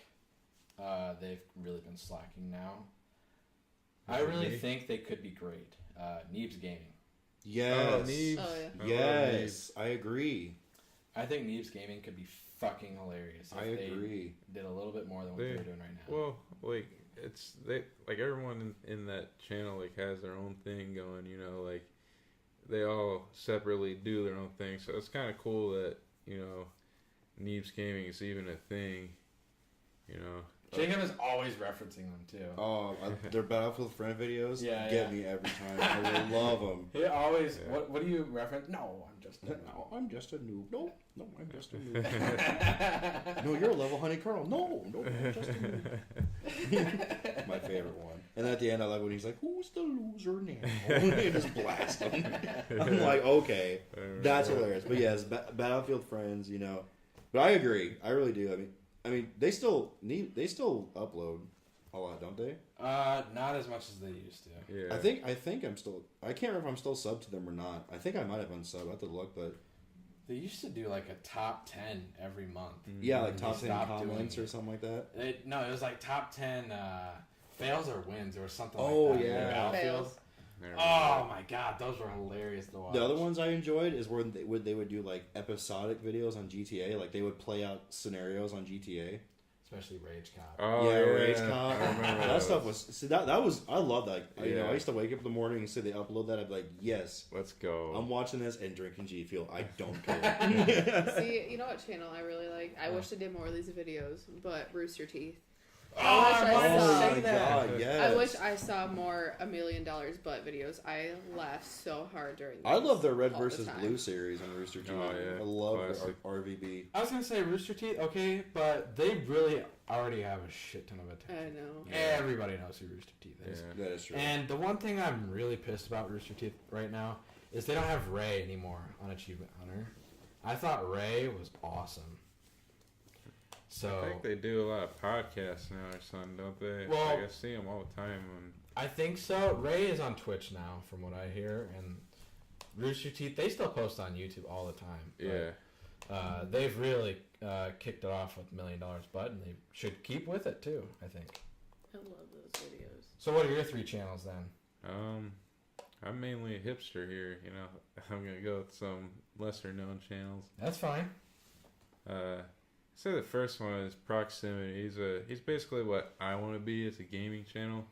they've really been slacking now. I really think they could be great. Neebs Gaming. Yes. Neebs. Oh yeah. Yes, I agree. I think Neebs Gaming could be fucking hilarious. If I agree. They did a little bit more than what they're doing right now. Well, like everyone in that channel like has their own thing going. You know, like they all separately do their own thing. So it's kind of cool that Neebs Gaming is even a thing. You know. Jacob is always referencing them too. Oh, their Battlefield friend videos Yeah, me every time. I love them. He always. Yeah. What do you reference? No, I'm just. No, I'm just a noob. No, I'm just a noob. No, you're a level 100 colonel. No, I'm just a noob. My favorite one. And at the end, I love when he's like, "Who's the loser now?" And just blast him. I'm like, okay, that's hilarious. But yes, Battlefield friends, But I agree. I really do. I mean, they still upload a lot, don't they? Not as much as they used to. Yeah. I think I'm still. I can't remember if I'm still subbed to them or not. I think I might have unsubbed. I have to look, but they used to do like a top 10 every month. Yeah, like top 10 stopped comments doing or something like that. it was like top 10 fails or wins or something Oh, like that. yeah. Battlefield. Fails. Oh my god, those were hilarious to watch. The other ones I enjoyed is where they would do like episodic videos on GTA. Like they would play out scenarios on GTA. Especially Rage Cop. Oh, yeah, Rage Cop. I remember That stuff was. See, that was. I love that. Yeah. I used to wake up in the morning and say they upload that. I'd be like, yes, Let's go. I'm watching this and drinking G Fuel. I don't care. See, you know what channel I really like? I wish they did more of these videos, but Rooster Teeth. Oh, I wanted to Oh say my that. god, yes. I wish I saw more $1 Million butt videos. I laughed so hard during these I love their Red all the versus time. Blue series on Rooster Teeth. Oh, yeah. I love Classic. their RVB. I was gonna say Rooster Teeth, okay, but they really already have a shit ton of attention. I know. Yeah. Everybody knows who Rooster Teeth is. Yeah. That is true. And the one thing I'm really pissed about Rooster Teeth right now is they don't have Ray anymore on Achievement Hunter. I thought Ray was awesome. So I think they do a lot of podcasts now or something, don't they? Well- Like, I see them all the time. I think so. Ray is on Twitch now, from what I hear, and Rooster Teeth they still post on YouTube all the time. Yeah. They've really kicked it off with $1 Million Butt, and they should keep with it too. I think. I love those videos. So, what are your 3 channels then? I'm mainly a hipster here. I'm gonna go with some lesser known channels. That's fine. I'd say the first one is Proximity. He's basically what I want to be as a gaming channel,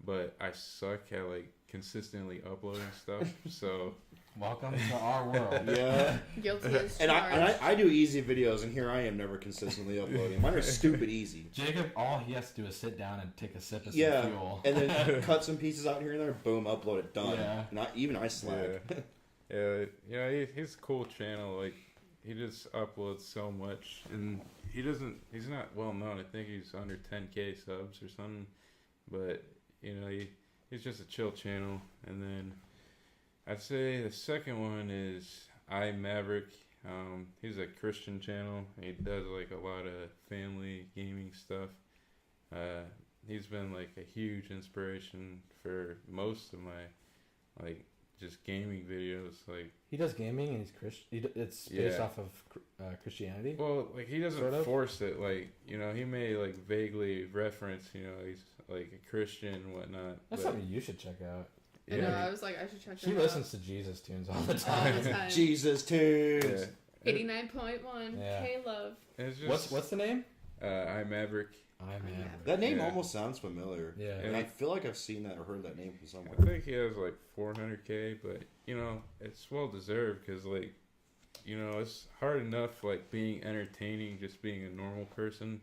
but I suck at like consistently uploading stuff. So Welcome to our world. Yeah. Guilty as And charged. I do easy videos, and here I am never consistently uploading. Mine are stupid easy. Jacob, all he has to do is sit down and take a sip of some Yeah, fuel. and then cut some pieces out here and there. Boom, upload it, done. Yeah. Not even I slack. yeah, he's a cool channel. Like he just uploads so much, and he's not well known. I think he's under 10K subs or something, but he's just a chill channel. And then I'd say the second one is iMaverick. He's a Christian channel. He does like a lot of family gaming stuff. He's been like a huge inspiration for most of my like just gaming videos. Like He does gaming and he's Christian. It's based off of Christianity. well, like he doesn't Sort of? force it. Like he may like vaguely reference. He's like a Christian and whatnot. That's but, something you should check out. I know, I was like, I should check She that listens to Jesus tunes all the out. time. All the time. Jesus tunes. Yeah. 89.1. Yeah. Hey, love. It's just, What's the name? I'm Maverick. I'm Maverick. That name Yeah. almost sounds familiar. Yeah. And I feel like I've seen that or heard that name from I somewhere. think he has like 400K, but it's well deserved because like it's hard enough like being entertaining, just being a normal person.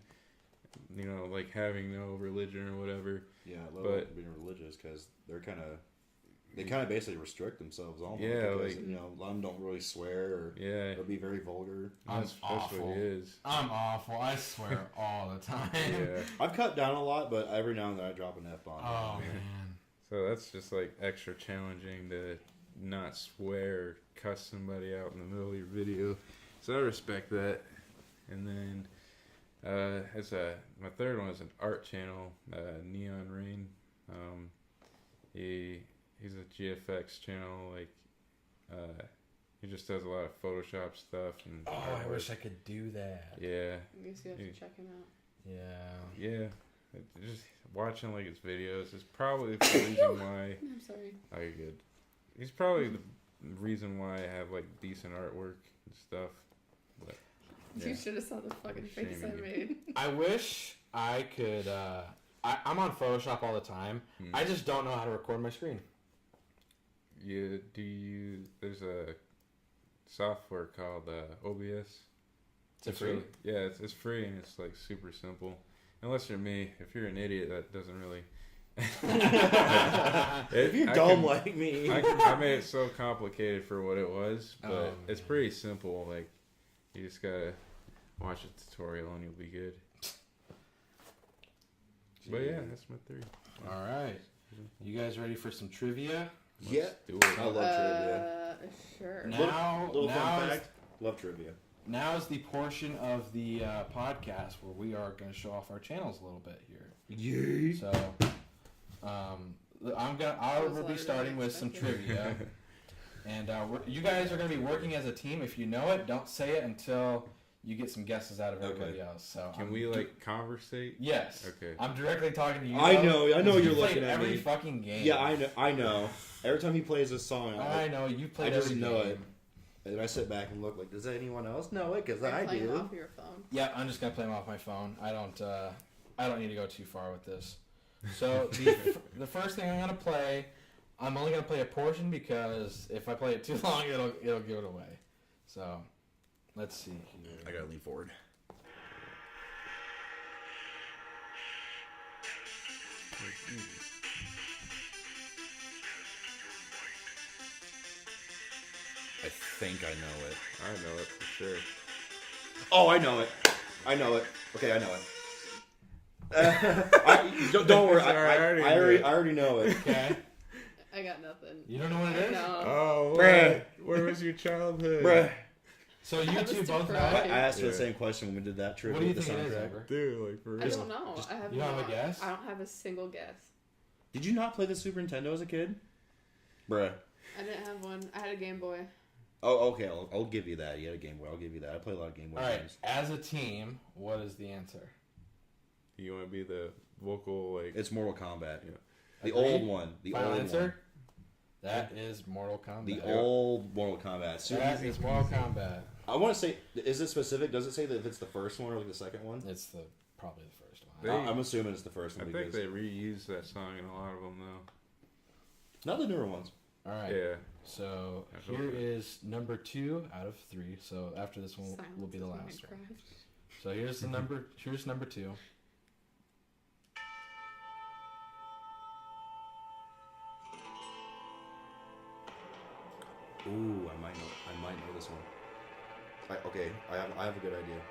Like having no religion or whatever. Yeah, I love being religious because they kind of basically restrict themselves almost. Yeah, because, like a lot of them don't really swear or be very vulgar. That's what it is. I'm awful. I swear all the time. Yeah. I've cut down a lot, but every now and then I drop an F-bomb. Oh, man. So that's just like extra challenging to not swear or cuss somebody out in the middle of your video. So I respect that. And then my third one is an art channel, Neon Rain. He's a GFX channel. Like he just does a lot of Photoshop stuff and Oh, I artwork. wish I could do that. Yeah. I guess you have to check him out. Yeah. Yeah. Just watching like his videos is probably the reason why. I'm sorry. Oh, you're good. He's probably the reason why I have like decent artwork and stuff. But You yeah. should have saw the fucking face I Shaming you. made. I wish I could. I'm on Photoshop all the time. I just don't know how to record my screen. There's a software called OBS. It's free? Yeah, it's free and it's like super simple. Unless you're me. If you're an idiot, that doesn't really. If you're dumb like me. I made it so complicated for what it was, but Oh, it's pretty simple. Like, you just gotta watch a tutorial and you'll be good. But yeah, that's my 3. All right. You guys ready for some trivia? Yeah. Do it. I love trivia. Sure. Now, Little now fun is, fact. Love trivia. now is the portion of the podcast where we are going to show off our channels a little bit here. Yeah. So, I will be starting with some trivia, and you guys are going to be working as a team. If you know it, don't say it until you get some guesses out of everybody else. So, Can we like conversate? Yes. Okay. I'm directly talking to you. I know because you're you played looking at every me. fucking game. Yeah, I know. Every time he plays this song, I know you I played just every know game. it. And then I sit back and look like, does anyone else know it? Because Are you I playing do. off your phone? Yeah, I'm just gonna play them off my phone. I don't need to go too far with this. So the first thing I'm gonna play, I'm only gonna play a portion because if I play it too long, it'll give it away. So let's see here. I gotta lean forward. I think I know it. I know it for sure. Oh, I know it. I know it. Okay, I know it. Don't worry. I already know it. Okay. I got nothing. You don't know what it is? No. Oh, Bruh. where was your childhood? Bruh. So you I was two both know surprised. it? I asked you the Yeah. same question when we did that trip. What do you with the think it is, soundtrack. Amber? Dude, like for I real. don't know. I have you don't have a not- guess? I don't have a single guess. Did you not play the Super Nintendo as a kid? Bruh. I didn't have one. I had a Game Boy. Oh, okay. I'll give you that. You had a Game Boy. I'll give you that. I play a lot of Game Boy All right. games. As a team, what is the answer? You want to be the vocal like? It's Mortal Kombat. Yeah. The Agreed? old one. The Final old answer? one. That is Mortal Kombat. The old Mortal Kombat. That is Mortal Kombat. I want to say, is it specific? Does it say that if it's the first one or like the second one? It's probably the first one. They- I'm assuming it's the first I one think because they reused that song in a lot of them though. not the newer ones. All right. Yeah. So I hope here it- is number 2 out of 3. So after this one will be the Silence is last one. Minecraft. So here's the number. Here's number 2. Ooh, I might know this one. I have a good idea.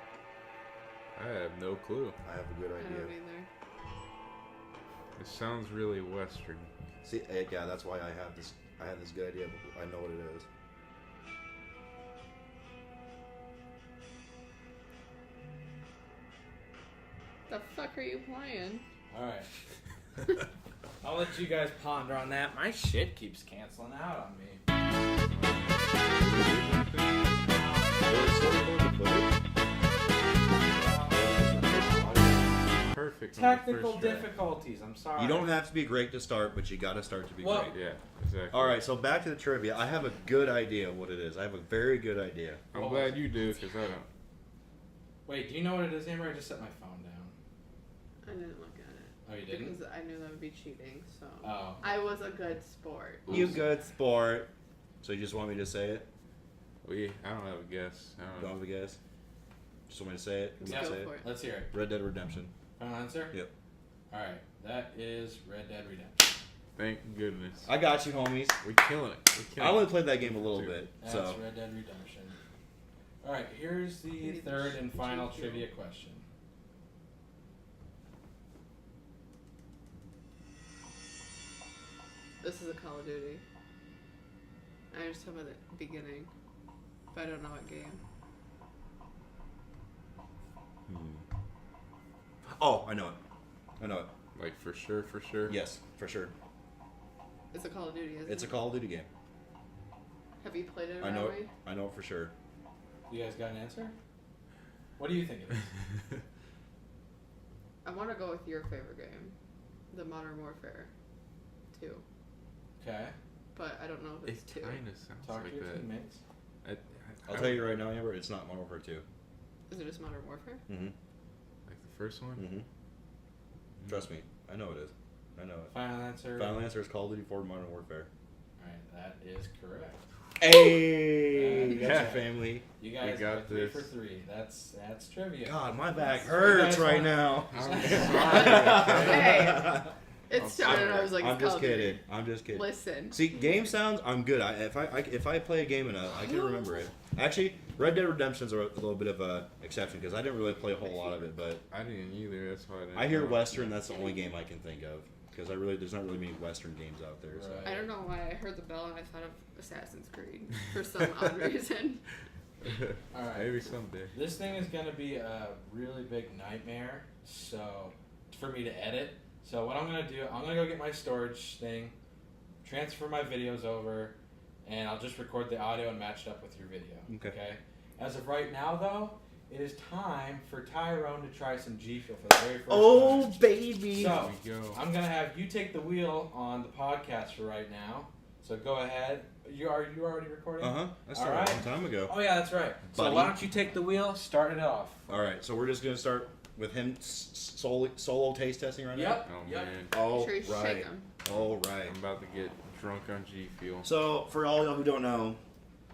I have no clue. I have a good I idea. don't either. It sounds really Western. See, yeah, that's why I have this good idea. But I know what it is. The fuck are you playing? All right. I'll let you guys ponder on that. My shit keeps canceling out on me. Perfect. Technical difficulties. I'm sorry. You don't have to be great to start, but you got to start to be Well- great. Yeah, exactly. All right, so back to the trivia. I have a good idea of what it is. I have a very good idea. I'm glad you do, because I don't. Wait, do you know what it is, Amber? I just set my phone down. I didn't look at it. Oh, you didn't? Because I knew that would be cheating, so. Oh. I was a good sport. You good sport. So you just want me to say it? I don't have a guess. I Don't don't have a guess? Just want me to say it? Let's Want me to go say for it. Let's hear it. Red Dead Redemption. Final answer? Yep. Alright, that is Red Dead Redemption. Thank goodness. I got you, homies. We're killing it. I only played that game a little Dude. bit, That's so Red Dead Redemption. Alright, here's the third and final trivia question. This is a Call of Duty. I understand by the beginning, but I don't know what game. Oh, I know it. I know it. Like, for sure. Yes, for sure. It's a Call of Duty, isn't It's a it? Call of Duty game. Have you played it I know already? it. I know it for sure. You guys got an answer? What do you think it is? I want to go with your favorite game, the Modern Warfare 2, Okay. but I don't know if It it's 2. kind of sounds Talk to like your that. teammates. I'll tell you right now, Amber, it's not Modern Warfare 2. Is it just Modern Warfare? Mm-hmm. Like the first one? Mm-hmm. Trust me. I know it is. I know it. Final answer? Final answer is Call of Duty 4 Modern Warfare. Alright, that is correct. Hey! Yeah. Got your family. You guys got got 3 this. for 3. That's trivia. God, my back You hurts guys right want- now. I'm sorry. Hey, it I'm started. sorry. I was like, I'm it's just Call of Duty. kidding. I'm just kidding. Listen. See, game sounds, I'm good. If I play a game enough, I can remember it. Actually, Red Dead Redemption's a little bit of a exception because I didn't really play a whole lot of it. But I didn't either. That's why I didn't. I hear know. Western. That's the only game I can think of because there's not really many Western games out there. So. Right. I don't know why I heard the bell and I thought of Assassin's Creed for some odd reason. Alright. Maybe someday. This thing is going to be a really big nightmare for me to edit. So what I'm going to do, I'm going to go get my storage thing, transfer my videos over, and I'll just record the audio and match it up with your video. Okay. As of right now, though, it is time for Tyrone to try some G Fuel for the very first time. baby! So, Here we go. I'm going to have you take the wheel on the podcast for right now. So go ahead. You already recording? I started Alright. a long time ago. Oh, yeah, that's right. So Buddy. why don't you take the wheel, start it off. All right, so we're just gonna start with him solo taste testing right Yep. Oh Yep. man, now. All Sure you should right. shake 'em. All right. I'm about to get drunk on G Fuel. So for all y'all who don't know,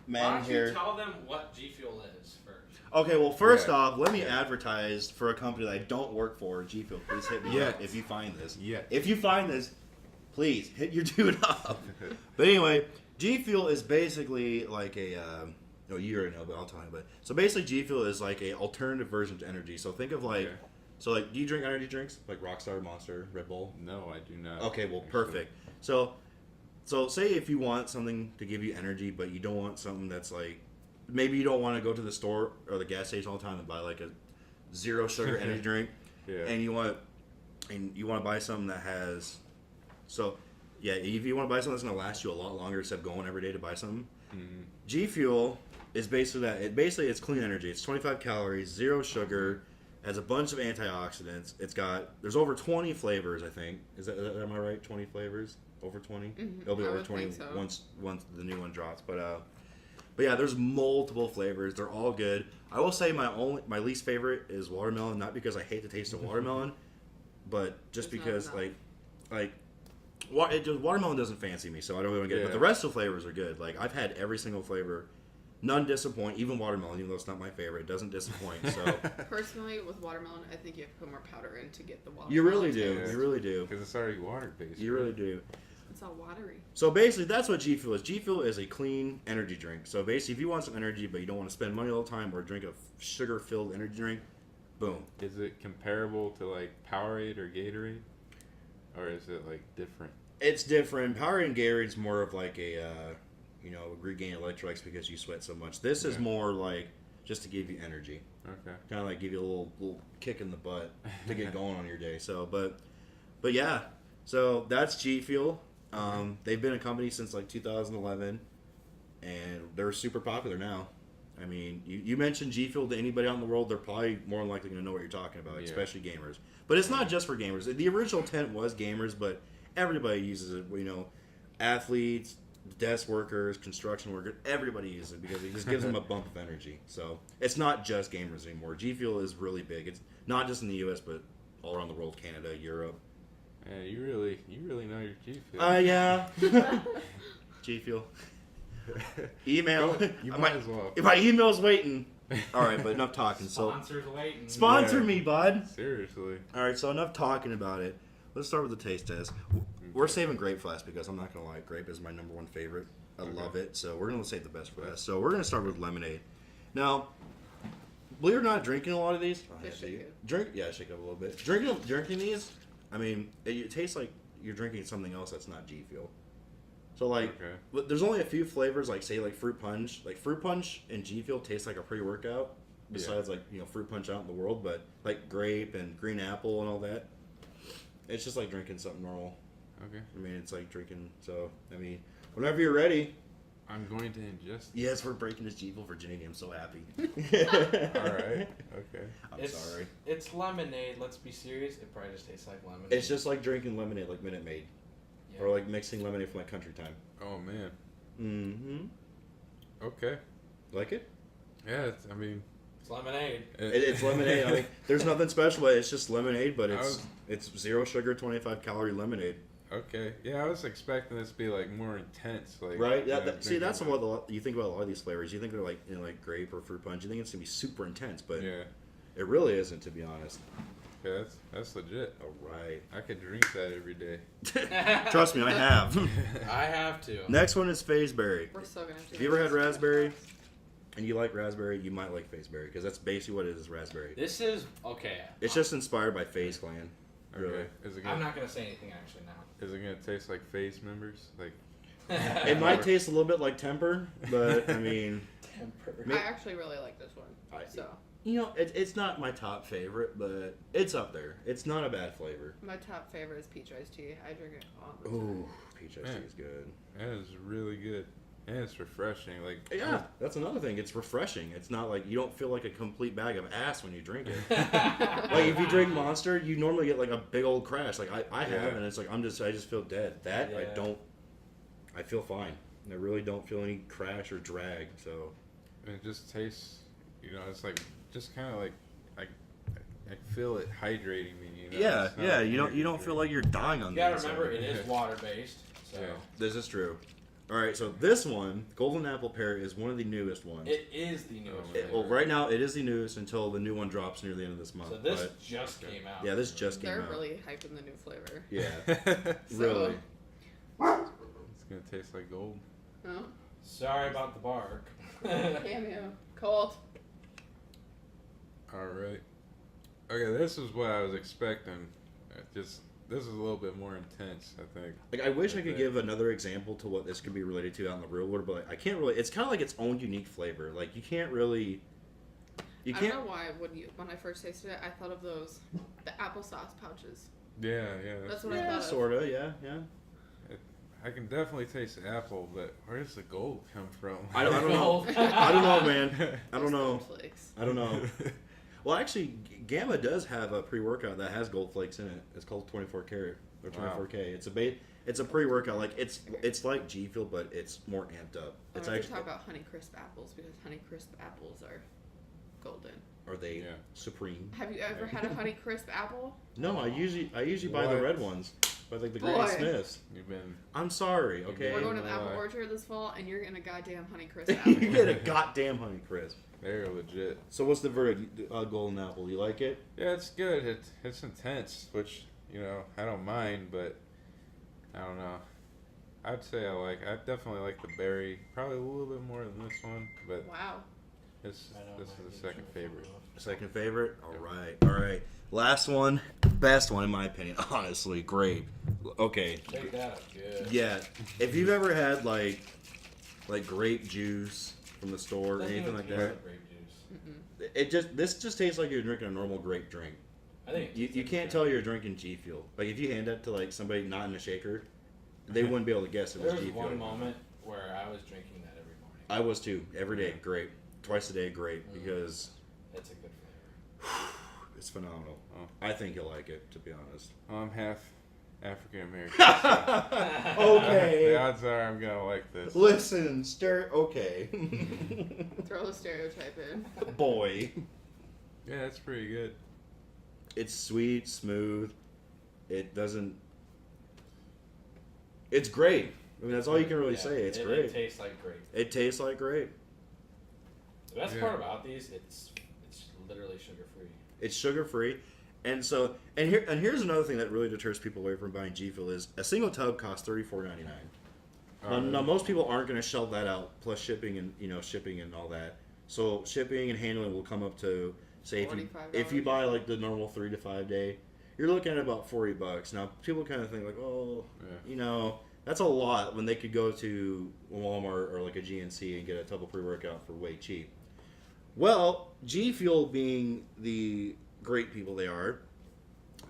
Why man don't here. you tell them what G Fuel is first? Okay, well, first Yeah. off, let me Yeah. advertise for a company that I don't work for, G Fuel. Please hit me Yeah. up if you find this. Yeah. If you find this, please hit your dude up. But anyway, G Fuel is basically like a. You already know, but I'll tell you. But so basically, G Fuel is like a alternative version to energy. So think of like, Okay. so like, do you drink energy drinks like Rockstar, Monster, Red Bull? No, I do not. Okay, well, actually. perfect. So say if you want something to give you energy, but you don't want something that's like, maybe you don't want to go to the store or the gas station all the time and buy like a zero sugar energy drink, Yeah. and you want to buy something that has, so yeah, if you want to buy something that's gonna last you a lot longer instead of going every day to buy something, Mhm. G Fuel is basically that. It's clean energy. It's 25 calories, zero sugar. Has a bunch of antioxidants. There's over 20 flavors, I think. Am I right? 20 flavors? Over 20? Mhm, It'll be I over would 20 think so. once the new one drops. But yeah, there's multiple flavors. They're all good. I will say my least favorite is watermelon, not because I hate the taste of watermelon, but just There's not because enough. watermelon doesn't fancy me, so I don't really get it. But Yeah. the rest of the flavors are good. Like I've had every single flavor. None disappoint. Even watermelon, even though it's not my favorite, it doesn't disappoint. So Personally, with watermelon, I think you have to put more powder in to get the watermelon. you really do. Yeah. You really do. Because it's already water based. You really do. It's all watery. So basically, that's what G Fuel is. G Fuel is a clean energy drink. So basically, if you want some energy, but you don't want to spend money all the time or drink a sugar-filled energy drink, boom. Is it comparable to like Powerade or Gatorade, or is it like different? It's different. Powerade and Gatorade is more of like a, regain electrolytes because you sweat so much. This is Yeah. more like just to give you energy. Okay. Kind of like give you a little kick in the butt to get going on your day. So, but yeah, So that's G Fuel. They've been a company since like 2011, and they're super popular now. I mean, you mentioned G Fuel to anybody out in the world, they're probably more than likely going to know what you're talking about, especially gamers. But it's not just for gamers. The original intent was gamers, but everybody uses it. You know, athletes, desk workers, construction workers, everybody uses it because it just gives them a bump of energy. So it's not just gamers anymore. G Fuel is really big. It's not just in the U.S., but all around the world, Canada, Europe. Yeah, you really know your G Fuel. Yeah. G Fuel. Email. You might as well. If my email's waiting. All right, but enough talking. Sponsors waiting. Sponsor me, bud. Seriously. All right, so enough talking about it. Let's start with the taste test. We're saving grape flask because I'm not gonna lie, grape is my number one favorite. I love it, so we're gonna save the best for last. So we're gonna start with lemonade. Now, believe it or not, drinking a lot of these. Shake it up a little bit. Drinking these. I mean, it tastes like you're drinking something else that's not G Fuel. So like, there's only a few flavors, like say like fruit punch. Like fruit punch and G Fuel taste like a pre-workout. Besides like fruit punch out in the world, but like grape and green apple and all that, it's just like drinking something normal. Okay. I mean, it's like drinking. So I mean, whenever you're ready. I'm going to ingest. Yes, we're breaking this G Fuel virginity. I'm so happy. All right. Okay. I'm sorry. It's lemonade. Let's be serious. It probably just tastes like lemonade. It's just like drinking lemonade, like Minute Maid. Yeah. Or like mixing lemonade from like Country Time. Oh man. Mm-hmm. Okay. Like it? Yeah. It's lemonade. It's lemonade. I mean, there's nothing special. It's just lemonade, but it's 0 sugar, 25 calorie lemonade. Okay. Yeah, I was expecting this to be like more intense, like right. Yeah. See, that's what you think about a lot of these flavors. You think they're like like grape or fruit punch. You think it's gonna be super intense, but it really isn't, to be honest. Yeah, that's legit. All right. I could drink that every day. Trust me, I have. I have to. Next one is Fazeberry. We're still gonna have to. If you ever had raspberry, and you like raspberry, you might like Fazeberry because that's basically what it is raspberry. This is okay. It's just inspired by Faze Clan. Really. Okay. I'm not gonna say anything actually now. Is it gonna taste like Phase members? Like it might taste a little bit like Temper, but I mean, I actually really like this one. It's not my top favorite, but it's up there. It's not a bad flavor. My top favorite is peach iced tea. I drink it all the time. Ooh, peach iced tea is good. That is really good. And it's refreshing. Like that's another thing. It's refreshing. It's not like you don't feel like a complete bag of ass when you drink it. Like if you drink Monster, you normally get like a big old crash. Like I have, and it's like I just feel dead. I feel fine. I really don't feel any crash or drag. So it just tastes. It's like just kind of like I feel it hydrating me. Yeah. You don't feel like you're dying on. You gotta remember, it is water based. So this is true. All right, so this one, Golden Apple Pear, is one of the newest ones. It is the newest. Well, right now it is the newest until the new one drops near the end of this month. So this just came out. Yeah, this just came out. They're really hyping the new flavor. Yeah, really. It's gonna taste like gold. Oh. Sorry about the bark. Cameo. Cold. All right. Okay, this is what I was expecting. This is a little bit more intense, I think. Like, I wish I could give another example to what this could be related to out in the real world, but I can't really. It's kind of like its own unique flavor. Like, you can't really. I don't know why when I first tasted it, I thought of the applesauce pouches. Yeah. That's what I thought of. Sorta, yeah. I can definitely taste the apple, but where does the gold come from? I don't know. I don't know, man. I don't know. Flakes. I don't know. Well, actually, Gamma does have a pre-workout that has gold flakes in it. It's called 24 karat or 24K. Wow. It's a pre-workout. Like it's like G Fuel, but it's more amped up. It's actually talk about Honey Crisp apples because Honey Crisp apples are golden. Are they supreme? Have you ever had a Honey Crisp apple? No, I usually buy the red ones. By like the Granny Smiths. I'm sorry, okay? We're going to the apple orchard this fall, and you're getting a goddamn Honey Crisp apple. You get a goddamn Honey Crisp. They're legit. So what's the verdict? Golden apple. You like it? Yeah, it's good. It's intense, which I don't mind, but I don't know. I'd say I definitely like the berry, probably a little bit more than this one, but wow. This is the second favorite. Second favorite? All right. Last one, best one in my opinion, honestly, grape. Okay. Take that up good. Yeah. If you've ever had like grape juice from the store or anything like that, grape juice. this just tastes like you're drinking a normal grape drink. I think you can't tell you're drinking G Fuel. Like if you hand that to like somebody not in a shaker, they wouldn't be able to guess it was There G was Fuel. one moment where I was drinking that every morning. I was too. Every day, great. Twice a day, great. Because It's a good flavor. it's phenomenal. Oh. I think you'll like it, to be honest. I'm half African American. So Okay. the odds are I'm gonna like this. Listen, okay. Throw the stereotype in. Boy. Yeah, that's pretty good. It's sweet, smooth. It doesn't... It's great. I mean, that's all you can really say. It's great. It tastes like grape. It tastes like grape. The best Yeah. part about these, it's literally sugar free. It's sugar free, and so here's another thing that really deters people away from buying G Fuel is a single tub costs $34.99. Now most people aren't going to shell that out plus shipping and shipping and all that. So shipping and handling will come up to say if you buy like the normal 3 to 5 day, you're looking at about $40. Now people kind of think like, oh, that's a lot when they could go to Walmart or like a GNC and get a tub of pre-workout for way cheap. Well, G Fuel being the great people they are,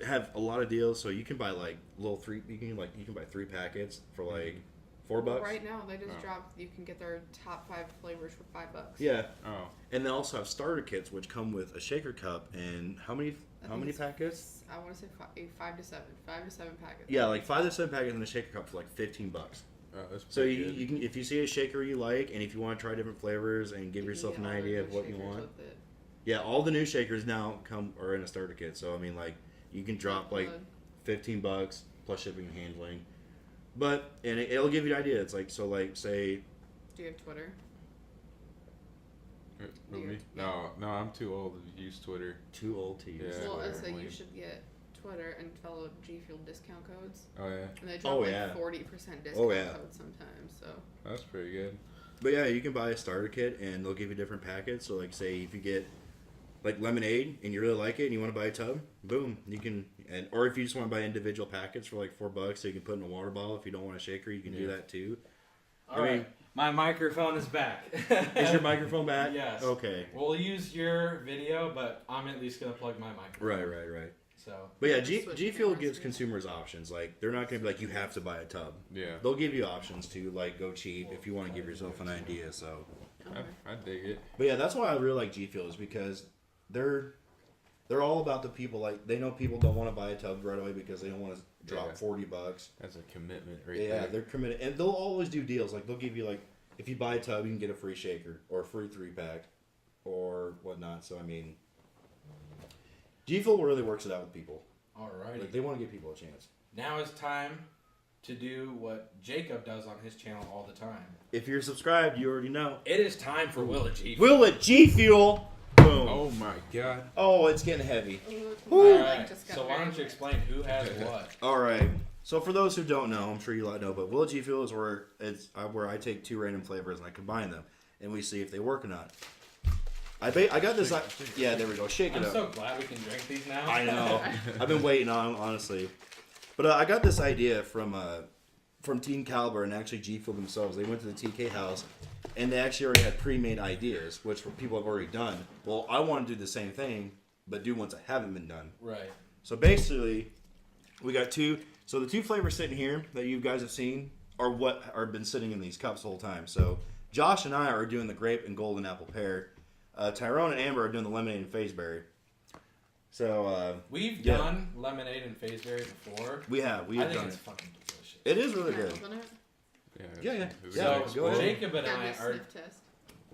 have a lot of deals. So you can buy like you can buy 3 packets for like $4. Well, right now, they just dropped. You can get their top 5 flavors for $5. Yeah. Oh. And they also have starter kits, which come with a shaker cup and how many packets? I want to say 5 to 7 packets. Yeah, like 5 to 7 packets in a shaker cup for like $15. Oh, that's So pretty you can, if you see a shaker you like, and if you want to try different flavors and give yourself an idea of what you want. Yeah, all the new shakers now are in a starter kit. So I mean, like you can drop like $15 plus shipping and handling. But it'll give you an idea. It's like say. Do you have Twitter? Me? No, I'm too old to use Twitter. Too old to use. Yeah, Well, Twitter, so you like- should get Twitter and follow G Fuel discount codes. Oh yeah, And they drop yeah. 40% discount codes sometimes. So that's pretty good. But yeah, you can buy a starter kit and they'll give you different packets. So like say if you get like lemonade and you really like it and you want to buy a tub, boom, you can. Or if you just want to buy individual packets for like $4, so you can put in a water bottle. If you don't want a shaker, you can do that too. All right. My microphone is back. Is your microphone back? Yes. Okay. We'll use your video, but I'm at least going to plug my microphone. Right. So. But yeah, Just switch G Fuel cameras, gives yeah. consumers options. Like they're not going to be like you have to buy a tub. Yeah, They'll give you options to like go cheap if you want to give yourself an idea. So. I dig it. But yeah, that's why I really like G Fuel is because they're all about the people. Like they know people don't want to buy a tub right away because they don't want to drop $40. That's a commitment right Yeah, there. they're committed, and they'll always do deals. Like they'll give you like if you buy a tub, you can get a free shaker or a free 3-pack or whatnot. So I mean, G Fuel really works it out with people. Alrighty. Like they want to give people a chance. Now it's time to do what Jacob does on his channel all the time. If you're subscribed, you already know. It is time for Will It G. Will it G Fuel? Boom. Oh my god. Oh, it's getting heavy. Alright, so why don't you explain who has what? All right. So for those who don't know, I'm sure you know, but Will it G Fuel is where I take 2 random flavors and I combine them, and we see if they work or not. I got this. Yeah, there we go. Shake it I'm up. so glad we can drink these now. I know. I've been waiting on honestly, but I got this idea from Team Caliber and actually G Fuel themselves. They went to the TK house, and they actually already had pre-made ideas, which people have already done. Well, I want to do the same thing, but do ones that haven't been done. Right. So basically, we got 2. So the 2 flavors sitting here that you guys have seen are what are been sitting in these cups the whole time. So Josh and I are doing the grape and golden apple pear. Tyrone and Amber are doing the lemonade and phaseberry. So We've done lemonade and phaseberry before. We have I think done it's it. fucking delicious. It is really Can I good. open it? Yeah. So go ahead. Jacob and Gotta I do a are. sniff test.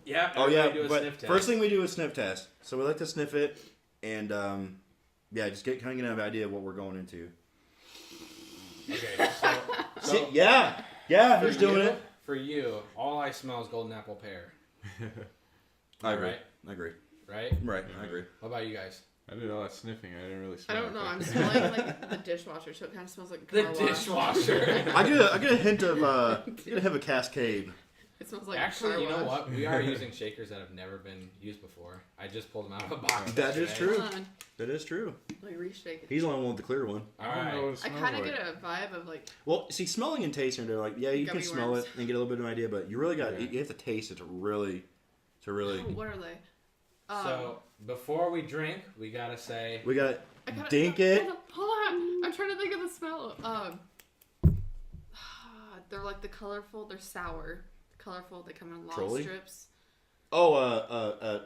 Yeah. Oh yeah, do a but sniff test. first thing we do is sniff test. So we like to sniff it and just get an idea of what we're going into. Okay. So Yeah, he's doing it. For you, all I smell is golden apple pear. I agree. Right? I agree. Right? Right, I agree. What about you guys? I did all that sniffing. I didn't really I smell don't know. it. I'm smelling like the dishwasher, so it kind of smells like a The car wash. dishwasher. I get a hint of a cascade. It smells like Actually, a car you know wash. what? We are using shakers that have never been used before. I just pulled them out of a box. That is yesterday. true. Hold on. That is true. Let me reshake it. He's the only one with the clear one. I don't know what it I smells kind of like. get a vibe of like Well, see, smelling and tasting, they're like, yeah, you Gummy can smell worms. it and get a little bit of an idea, but you really got you have to taste it to really. what are they? So before we drink, we gotta say We got Dink it. Hold on. I'm trying to think of the smell. They're like the colorful. They're sour. Colorful. They come in long Trolley? strips. Oh,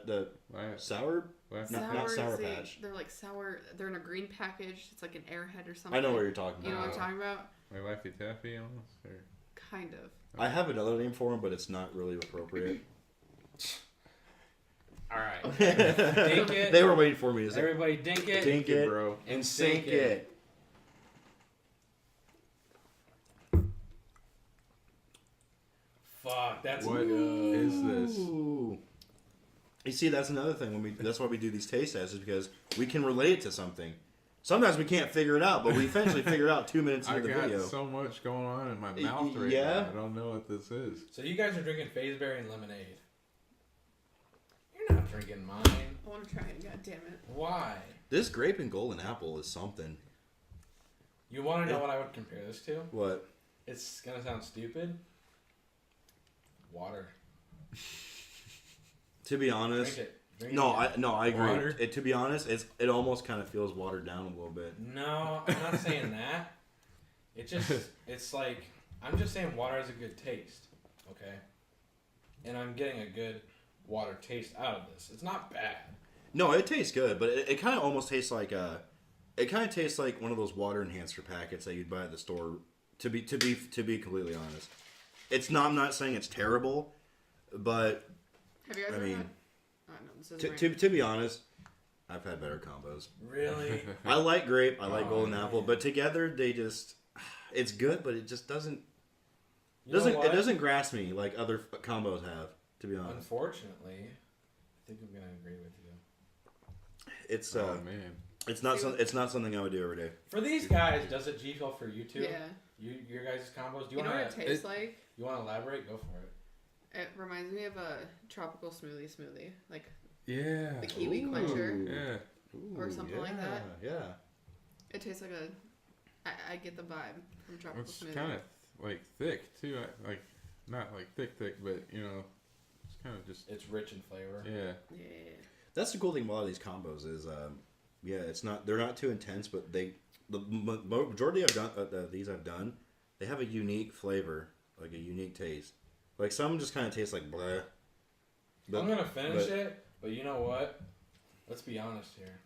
the What? sour. What? Not Sour Patch. They're like sour. They're in a green package. It's like an Airhead or something. I know what you're talking You know about. what I'm talking about? Like Laffy Taffy almost? Or... Kind of. I have another name for them, but it's not really appropriate. All right. Dink it. They were waiting for me to say, Everybody dink it. dink it, bro. and sink it. Fuck, that's What good. is this? Ooh. You see, that's another thing. That's why we do these taste tests, is because we can relate it to something. Sometimes we can't figure it out, but we eventually figure it out 2 minutes I into the got video. so much going on in my mouth right Yeah? now. I don't know what this is. So you guys are drinking Fazeberry and lemonade. You're not drinking mine. I want to try it. God damn it. Why? This grape and golden apple is something. You want to know what I would compare this to? What? It's gonna sound stupid. Water. To be honest, Drink it. Drink no, it. I agree. Water? To be honest, it almost kind of feels watered down a little bit. No, I'm not saying that. It's like, I'm just saying water has a good taste, okay? And I'm getting a good water taste out of this. It's not bad. No, it tastes good, but it kind of almost tastes like one of those water enhancer packets that you'd buy at the store. To be completely honest, it's not. I'm not saying it's terrible, but Have you guys I ever mean, had? Oh, no, this is to be honest, I've had better combos. Really? I like grape, I like Oh, golden man. apple, but together they just, it's good, but it just doesn't You know what? it doesn't grasp me like other combos have. To be honest, Unfortunately, I think I'm gonna agree with you. it's Oh, man. it's not something I would do every day. For these guys, does it G feel for you too? Yeah. Your guys' combos. Do You you know what want it tastes like? You want to elaborate? Go for it. It reminds me of a tropical smoothie, like Yeah. the kiwi Ooh. quencher. Yeah. Or something like that. Yeah. It tastes like I get the vibe from tropical It's smoothie. kind of like thick too. Like not like thick, but you know, it's kind of just It's rich in flavor. yeah. Yeah. That's the cool thing about a lot of these combos is, they're not too intense, but the majority of these I've done, they have a unique flavor, like a unique taste. Like some just kind of taste like bleh. I'm gonna finish it, but you know what? Let's be honest here.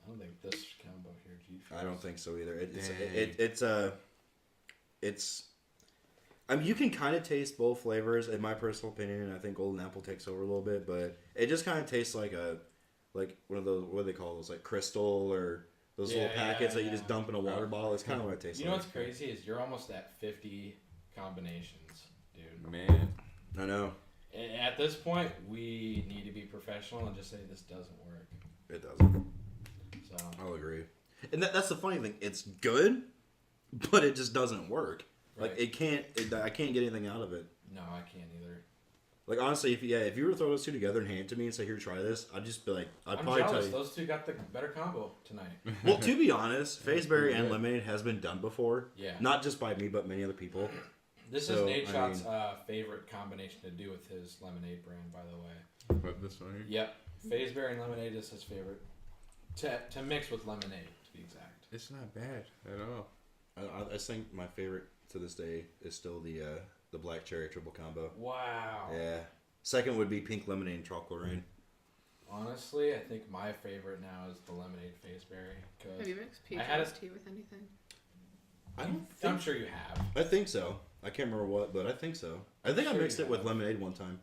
I don't think this combo here G feels. I don't think so either. Dang. It's. I mean, you can kind of taste both flavors, in my personal opinion, and I think golden apple takes over a little bit, but it just kind of tastes like one of those, what do they call those, like crystal or those little packets that you just dump in a water bottle. It's kind of what it tastes You know like. what's crazy is you're almost at 50 combinations, dude. Man. I know. At this point, we need to be professional and just say this doesn't work. It doesn't. So I'll agree. And that's the funny thing. It's good, but it just doesn't work. Like Right. I can't get anything out of it. no, I can't either. Like honestly, if you were to throw those two together and hand it to me and say, "Here, try this," I'd just be like, I'd I'm probably jealous. tell you. Those two got the better combo tonight. Well, to be honest, Fazeberry Yeah. and lemonade has been done before. Yeah. Not just by me, but many other people. This So, is Nate I Shot's mean- favorite combination to do with his lemonade brand, by the way. But this one here. Yep. Fazeberry and lemonade is his favorite. To mix with lemonade, to be exact. It's not bad at all. I think my favorite to this day is still the black cherry triple combo. Wow. Yeah. Second would be pink lemonade and tropical rain. Honestly, I think my favorite now is the lemonade Fazeberry. Have you mixed peach I had iced tea with anything? I'm sure you have. I think so. I can't remember what, but I think so. I think I Sure mixed you it with have. lemonade one time.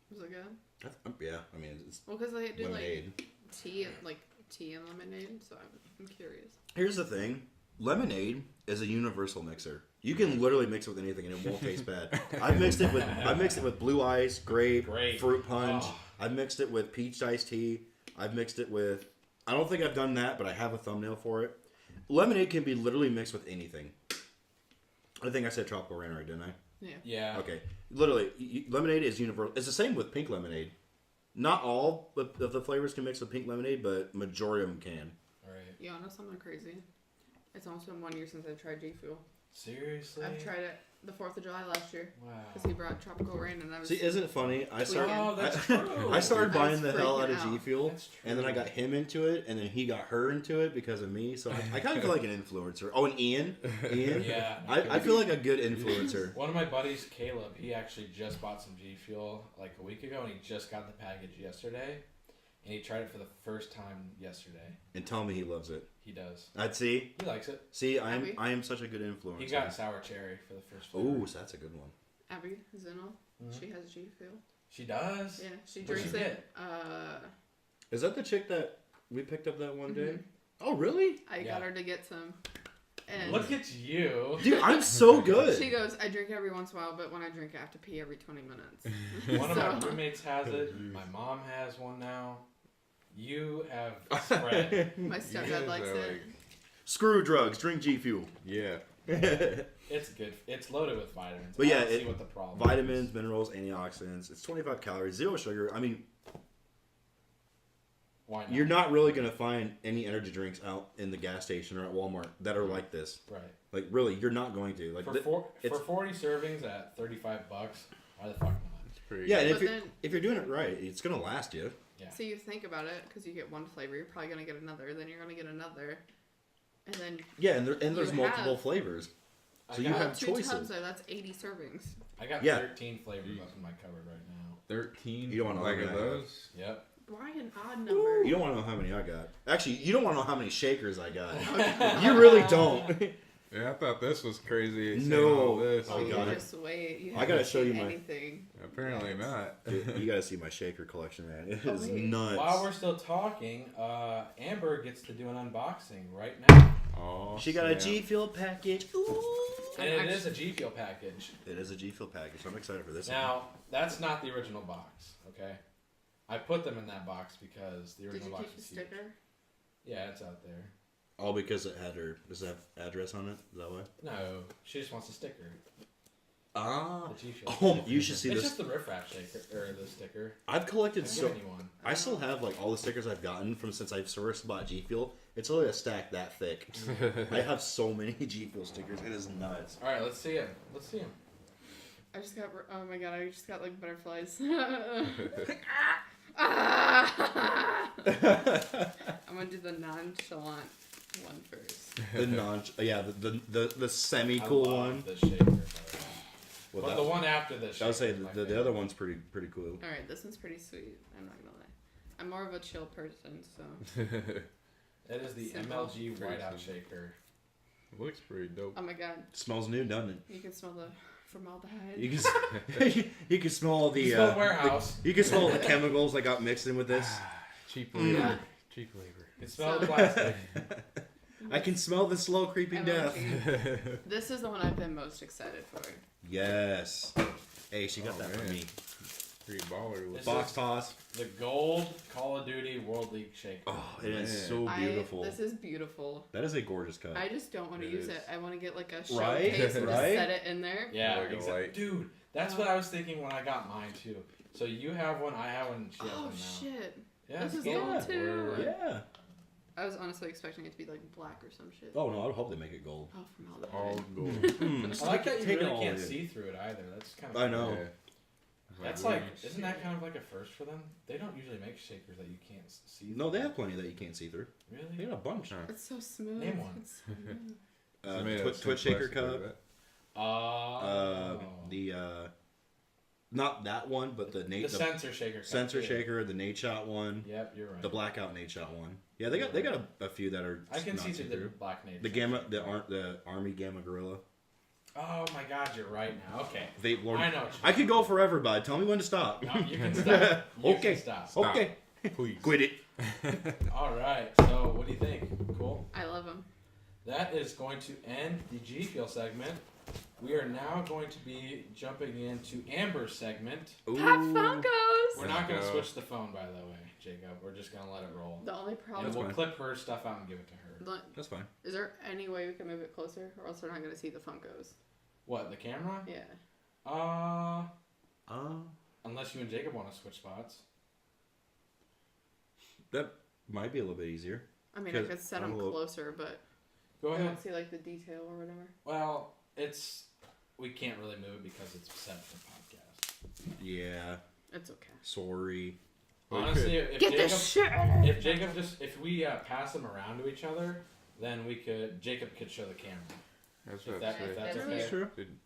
Was it good? Yeah, I mean, it's Well, because they do lemonade. like tea and lemonade, so I'm curious. Here's the thing. Lemonade is a universal mixer. You can literally mix it with anything and it won't taste bad. I've mixed it with blue ice, grape, fruit punch. Oh. I've mixed it with peach iced tea. I've mixed it with, I don't think I've done that, but I have a thumbnail for it. Lemonade can be literally mixed with anything. I think I said tropical rain right, didn't I? Yeah. Yeah. Okay. Literally, lemonade is universal. It's the same with pink lemonade. Not all of the flavors can mix with pink lemonade, but majority of them can. All right. You wanna know something crazy? It's almost been 1 year since I've tried G Fuel. Seriously? I've tried it the 4th of July last year Wow. because he brought Tropical Rain, and I was. See, isn't it funny? I started. Oh, that's true. I started I buying was the hell out of freaking G out. Fuel, That's true. and then I got him into it, and then he got her into it because of me. So I kind of feel like an influencer. Oh, and Ian. Yeah. I feel like a good influencer. One of my buddies, Caleb, he actually just bought some G Fuel like a week ago, and he just got the package yesterday. And he tried it for the first time yesterday. And tell me he loves it. He does. I'd see. He likes it. See, I Abby? am such a good influencer. He got sour cherry for the first flavor. Ooh, so that's a good one. Abby Zinno, Mhm. she has G Fuel. She does? Yeah, she What'd drinks she it. Is that the chick that we picked up that one day? Mhm. Oh, really? I Yeah. got her to get some. And Look at you. Dude, I'm so good. she goes, I drink every once in a while, but when I drink, I have to pee every 20 minutes. One of my So- roommates has it. My mom has one now. You have spread. My You stepdad guys likes are it. like- Screw drugs, drink G Fuel. Yeah. It's good. It's loaded with vitamins. But I yeah, don't see it- what the problem Vitamins, is. minerals, antioxidants. It's 25 calories, 0 sugar. I mean, Why not? you're not really going to find any energy drinks out in the gas station or at Walmart that are like this. Right. Like, really, you're not going to. Like, For it's- 40 servings at $35, why the fuck not? It's pretty yeah, and But then, if you're doing it right, it's going to last you. Yeah. so you think about it, because you get one flavor, you're probably going to get another, then you're going to get another. And then Yeah, and there's You multiple have- flavors. I So you got, have two choices. tubs there, that's 80 servings. I got Yeah. 13 flavors up in my cupboard right now. 13. You don't wanna like know of that. those. Yep. Why an odd number? You don't want to know how many I got. Actually, you don't want to know how many shakers I got. You really don't. Yeah, I thought this was crazy. saying No. all this. Oh, you God. just wait. You I gotta haven't show you seen my- anything. Apparently not. Dude, you got to see my shaker collection, man. It Oh, is wait. nuts. While we're still talking, Amber gets to do an unboxing right now. Oh, She got a snap. G Fuel package. Ooh. And it is a G Fuel package. It is a G Fuel package. I'm excited for this one. Now, that's not the original box, okay? I put them in that box because the Did original you box keep the was huge. sticker? Yeah, it's out there. All because it had her. Does it have address on it? Is that why? No, she just wants a sticker. Ah. The G Fuel. Oh, you should see It's this. just the riff-raff shaker, or the sticker. I've collected I've so. given you one. I still have like all the stickers I've gotten from since I've first bought G Fuel. It's only a stack that thick. I have so many G Fuel stickers. It is nuts. All right, let's see him. Let's see him. I just got. Oh my god! I just got like butterflies. Ah! I'm gonna do the nonchalant one first. The non, yeah, the semi I cool love one. The shaker. by the way. Well, But that, the one after the shaker. I would say is my the favorite. other one's pretty cool. All right, this one's pretty sweet. I'm not gonna lie. I'm more of a chill person, so. That is the Simple. MLG Pretty whiteout simple. shaker. Looks pretty dope. Oh my god, Smells new, doesn't it? you can smell the formaldehyde. You can you can smell the You smell warehouse. you can smell the chemicals that got mixed in with this. Cheap Mm. labor. Cheap labor. You smell So- the plastic. I can smell the slow creeping death. MLG. This is the one I've been most excited for. Yes. Hey, she got Oh, that for man. me. Pretty baller. With This Box toss. The gold Call of Duty World League shaker. Oh, it is Man. so beautiful. This is beautiful. That is a gorgeous cut. I just don't want to It use is. it. I want to get like a Right? showcase and Right? just set it in there. Yeah, Like a exactly. light. Dude, that's what I was thinking when I got mine too. So you have one, I have one, she has Oh one now. shit! Yeah, This it's is gold. gold too. Word. Yeah. I was honestly expecting it to be like black or some shit. Oh no, I would hope they make it gold. Oh, formaldehyde. all gold. Mm, I like that you take it really all can't in. see through it either. That's kind of I know. Yeah. That's what like, do you isn't that kind of like a first for them? They don't usually make shakers that you can't see. No, through. they have plenty that you can't see through. They Really? got a bunch. Huh. It's so smooth. Name one. It's so smooth. It's made out of Twitch shaker plastic like cup. Oh. The not that one, but the the Nate the sensor shaker. cup, sensor too. shaker, the Nate shot one, Yep, you're right. the blackout Nate shot one. Yeah, they got a few that are. I can not see through the see-through. black nade. The gamma, the army gamma gorilla. Oh my god, you're right now. Okay. Vape lord. I know. I could go forever, bud. Tell me when to stop. No, you can stop. You Okay. Can stop. Stop. Okay, Please. quit it. All right. So, what do you think? Cool. I love them. That is going to end the G Fuel segment. We are now going to be jumping into Amber's segment. Ooh. Pop Funkos! We're not going to Go. switch the phone, by the way, Jacob. We're just going to let it roll. The only And problem we'll fine. clip her stuff out and give it to her. That's fine. is there any way we can move it closer, or else we're not going to see the Funkos? What, the camera? Yeah. Unless you and Jacob want to switch spots. That might be a little bit easier. I mean, I 'Cause could set I'm them a little- closer, but Go I ahead. don't see like the detail or whatever. Well, we can't really move it because it's set for podcast. Yeah. It's okay. Sorry. Honestly, if we pass them around to each other, then Jacob could show the camera. That's If what that- if that's okay. True. Did-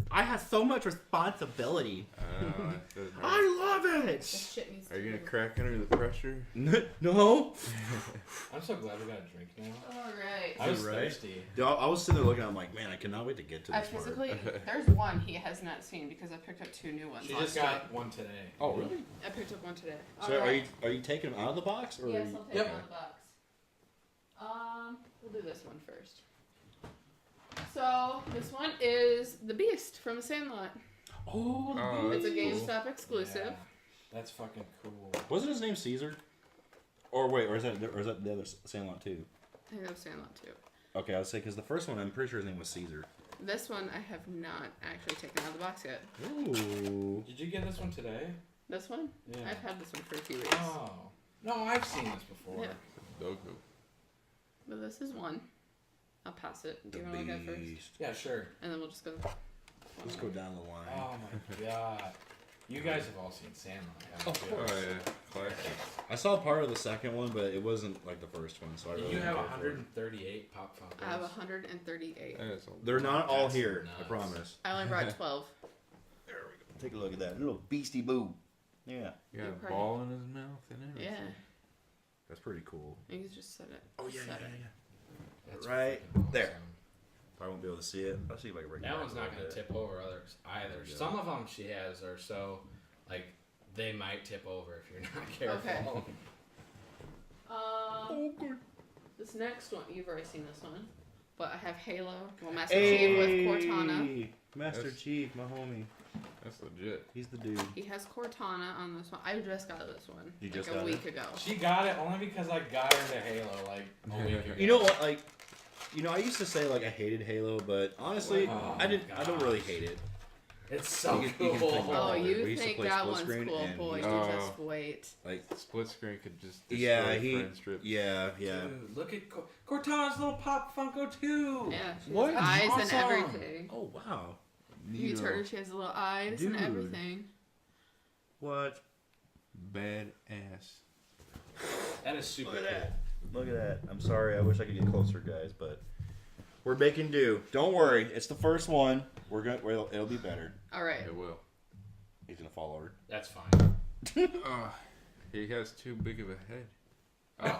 I have so much responsibility. doesn't hurt. I love it. This shit needs to Are you gonna move. crack under the pressure? No. I'm so glad we got a drink now. Alright. I was Right. thirsty. I was sitting there looking. I'm like, man, I cannot wait to get to I this part. physically, there's one he has not seen because I picked up 2 new ones. She last just got one today. Oh, really? I picked up one today. So Alright. are you taking them out of the box? Or Yes, are you... I'll take Yep. it out of the box. We'll do this one first. So this one is the Beast from the Sandlot. Oh, the Oh, It's a that's cool. GameStop exclusive. Yeah, that's fucking cool. Wasn't his name Caesar? Or wait, or is that the other Sandlot too? I think that was Sandlot too. Okay, I would say because the first one, I'm pretty sure his name was Caesar. This one I have not actually taken out of the box yet. Ooh. Did you get this one today? This one? Yeah. I've had this one for a few weeks. Oh. No, I've seen this before. Yeah. Dogu. But this is one. I'll pass it. Do you want to go first? Yeah, sure. And then we'll just go. Let's go down the line. Oh my god. You guys have all seen Sandlot, haven't you? Oh yeah, classic. I saw part of the second one, but it wasn't like the first one, so I Did really you have didn't care for it. 138 Pop Funkos? I have 138. That is a They're not all That's here. I nuts. promise. I only brought 12. There we go. Take a look at that little beastie boo. Yeah, You got You're a pregnant. ball in his mouth and everything. Yeah. that's pretty cool. You can just set it. Oh yeah, set yeah, it. yeah. That's Right freaking there. awesome. Probably won't be able to see it. I'll see if I can bring it That back one's a not little going to bit. tip over others either. Yeah. Some of them she has are so, like, they might tip over if you're not careful. Okay. Oh, good. This next one, you've already seen this one. But I have Halo, well, Master Chief with Cortana. Master That's- Chief, my homie. That's legit. He's the dude. He has Cortana on this one. I just got this one. You like just a got week ago. She got it only because I got her to Halo, like, a week ago. You know what? Like, I used to say like I hated Halo, but honestly, Oh, I didn't. I don't gosh. really hate it. It's so You can cool. think about Oh, it. you We used to think play that split one's screen cool, and boy. he- You Oh. just wait. Like, Split screen could just destroy yeah, friend strips. yeah. Dude, look at Cortana's little Pop Funko too. Yeah, she What? has eyes Awesome. and everything. Oh wow. You turn her, she has little eyes Dude. and everything. What? Badass. That is super Look at cool. that. Look at that. I'm sorry. I wish I could get closer, guys, but we're making do. Don't worry. It's the first one. It'll be better. All right. It will. He's gonna fall over. That's fine. He has too big of a head.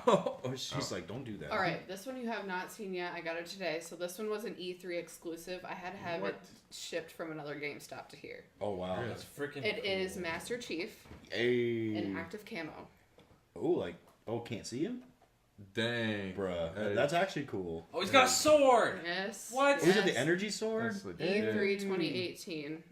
Oh, she's like, don't do that. All right. This one you have not seen yet. I got it today. So this one was an E3 exclusive. I had to have What? it shipped from another GameStop to here. Oh wow. Really? That's freaking It cool. is Master Chief Hey. in active camo. Can't see him, Dang. bruh. Hey. That's actually cool. Oh, he's got a sword. Yes. What? Is it Yes. the energy sword? That's legit. E3 2018.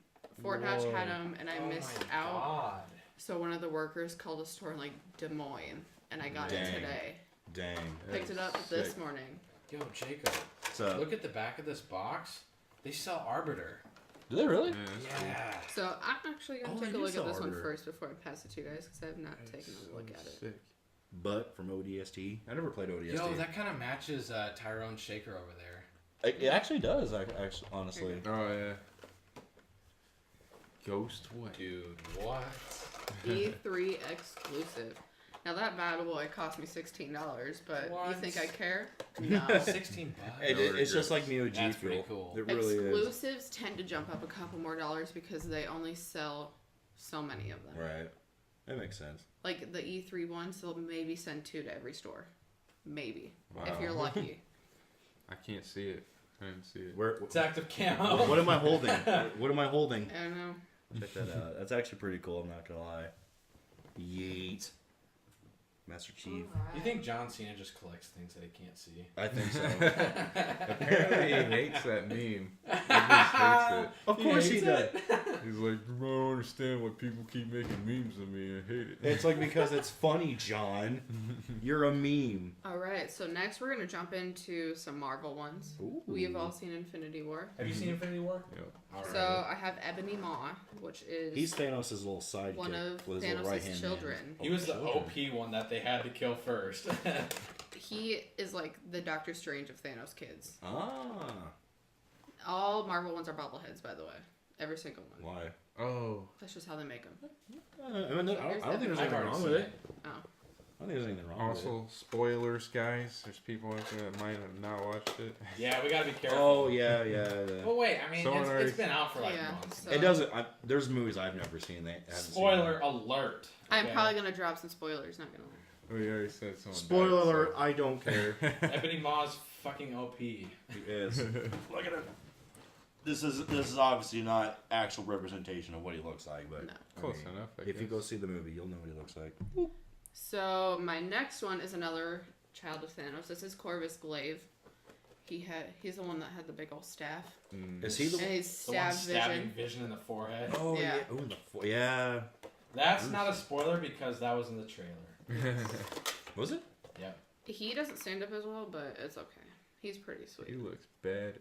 Fort Dodge Whoa. had them, and I Oh missed my out. God. So one of the workers called a store in like Des Moines, and I got it Dang. today. Dang. Picked it up Sick. this morning. Yo, Jacob, So, look at the back of this box. They sell Arbiter. do they really? Yeah, that's cool. Yeah. So I'm actually gonna Oh, take they a do look at sell this one Arbiter. first before I pass it to you guys, because I have not taken a look at it. Sick. But from ODST, I never played ODST. Yo, that kind of matches Tyrone Shaker over there. It actually does. Actually, honestly. Oh yeah. Ghost what? Dude, what? E3 exclusive. Now that bad boy cost me $16, but you What? think I care? No. $16. It's just like Neo G That's pretty Fuel. cool. It really is. Exclusives tend to jump up a couple more dollars because they only sell so many of them. Right. That makes sense. Like the E3 ones, they'll maybe send 2 to every store. Maybe. If Wow. you're lucky. I can't see it. I didn't see it. Where? It's active camo. What am I holding? What am I holding? I don't know. Check that out. That's actually pretty cool. I'm not gonna lie. Yeet. Master Chief. You think John Cena just collects things that he can't see? I think so. Apparently he hates that meme. He just hates it. Of course he hates does. He's like, I don't understand why people keep making memes of me. I hate it. It's like because it's funny, John. You're a meme. Alright, so next we're going to jump into some Marvel ones. Ooh. We have all seen Infinity War. Have you seen Infinity War? Yep. All right. So I have Ebony Maw, which is He's Thanos' little sidekick one of with his little right hand Thanos' children. He was the children. OP one that they had to kill first. He is like the Doctor Strange of Thanos kids. Ah. All Marvel ones are bobbleheads, by the way. Every single one. Why? Oh. That's just how they make them. I don't think there's anything wrong with it. Oh. I don't think there's anything wrong with it. Also, spoilers, guys. There's people out there that might have not watched it. Yeah, we gotta be careful. Oh, yeah. Well, wait. I mean, it's been out for like Yeah, months. so- It doesn't. There's movies I've never seen. They haven't Spoiler alert. I'm okay? probably gonna drop some spoilers. Not gonna lie. We already said someone. Spoiler died, alert! I don't care. Ebony Maw's fucking OP. He is. Look at him. This is obviously not actual representation of what he looks like, but No. Close enough. I if you guess. go see the movie, you'll know what he looks like. So my next one is another child of Thanos. This is Corvus Glaive. He's the one that had the big old staff. Is he And the? he's The one stab stabbing vision. Vision in the forehead. Oh Yeah. yeah. Oh, yeah. That's not a spoiler because that was in the trailer. Was it? Yep. He doesn't stand up as well, but it's okay. He's pretty He sweet. looks badass.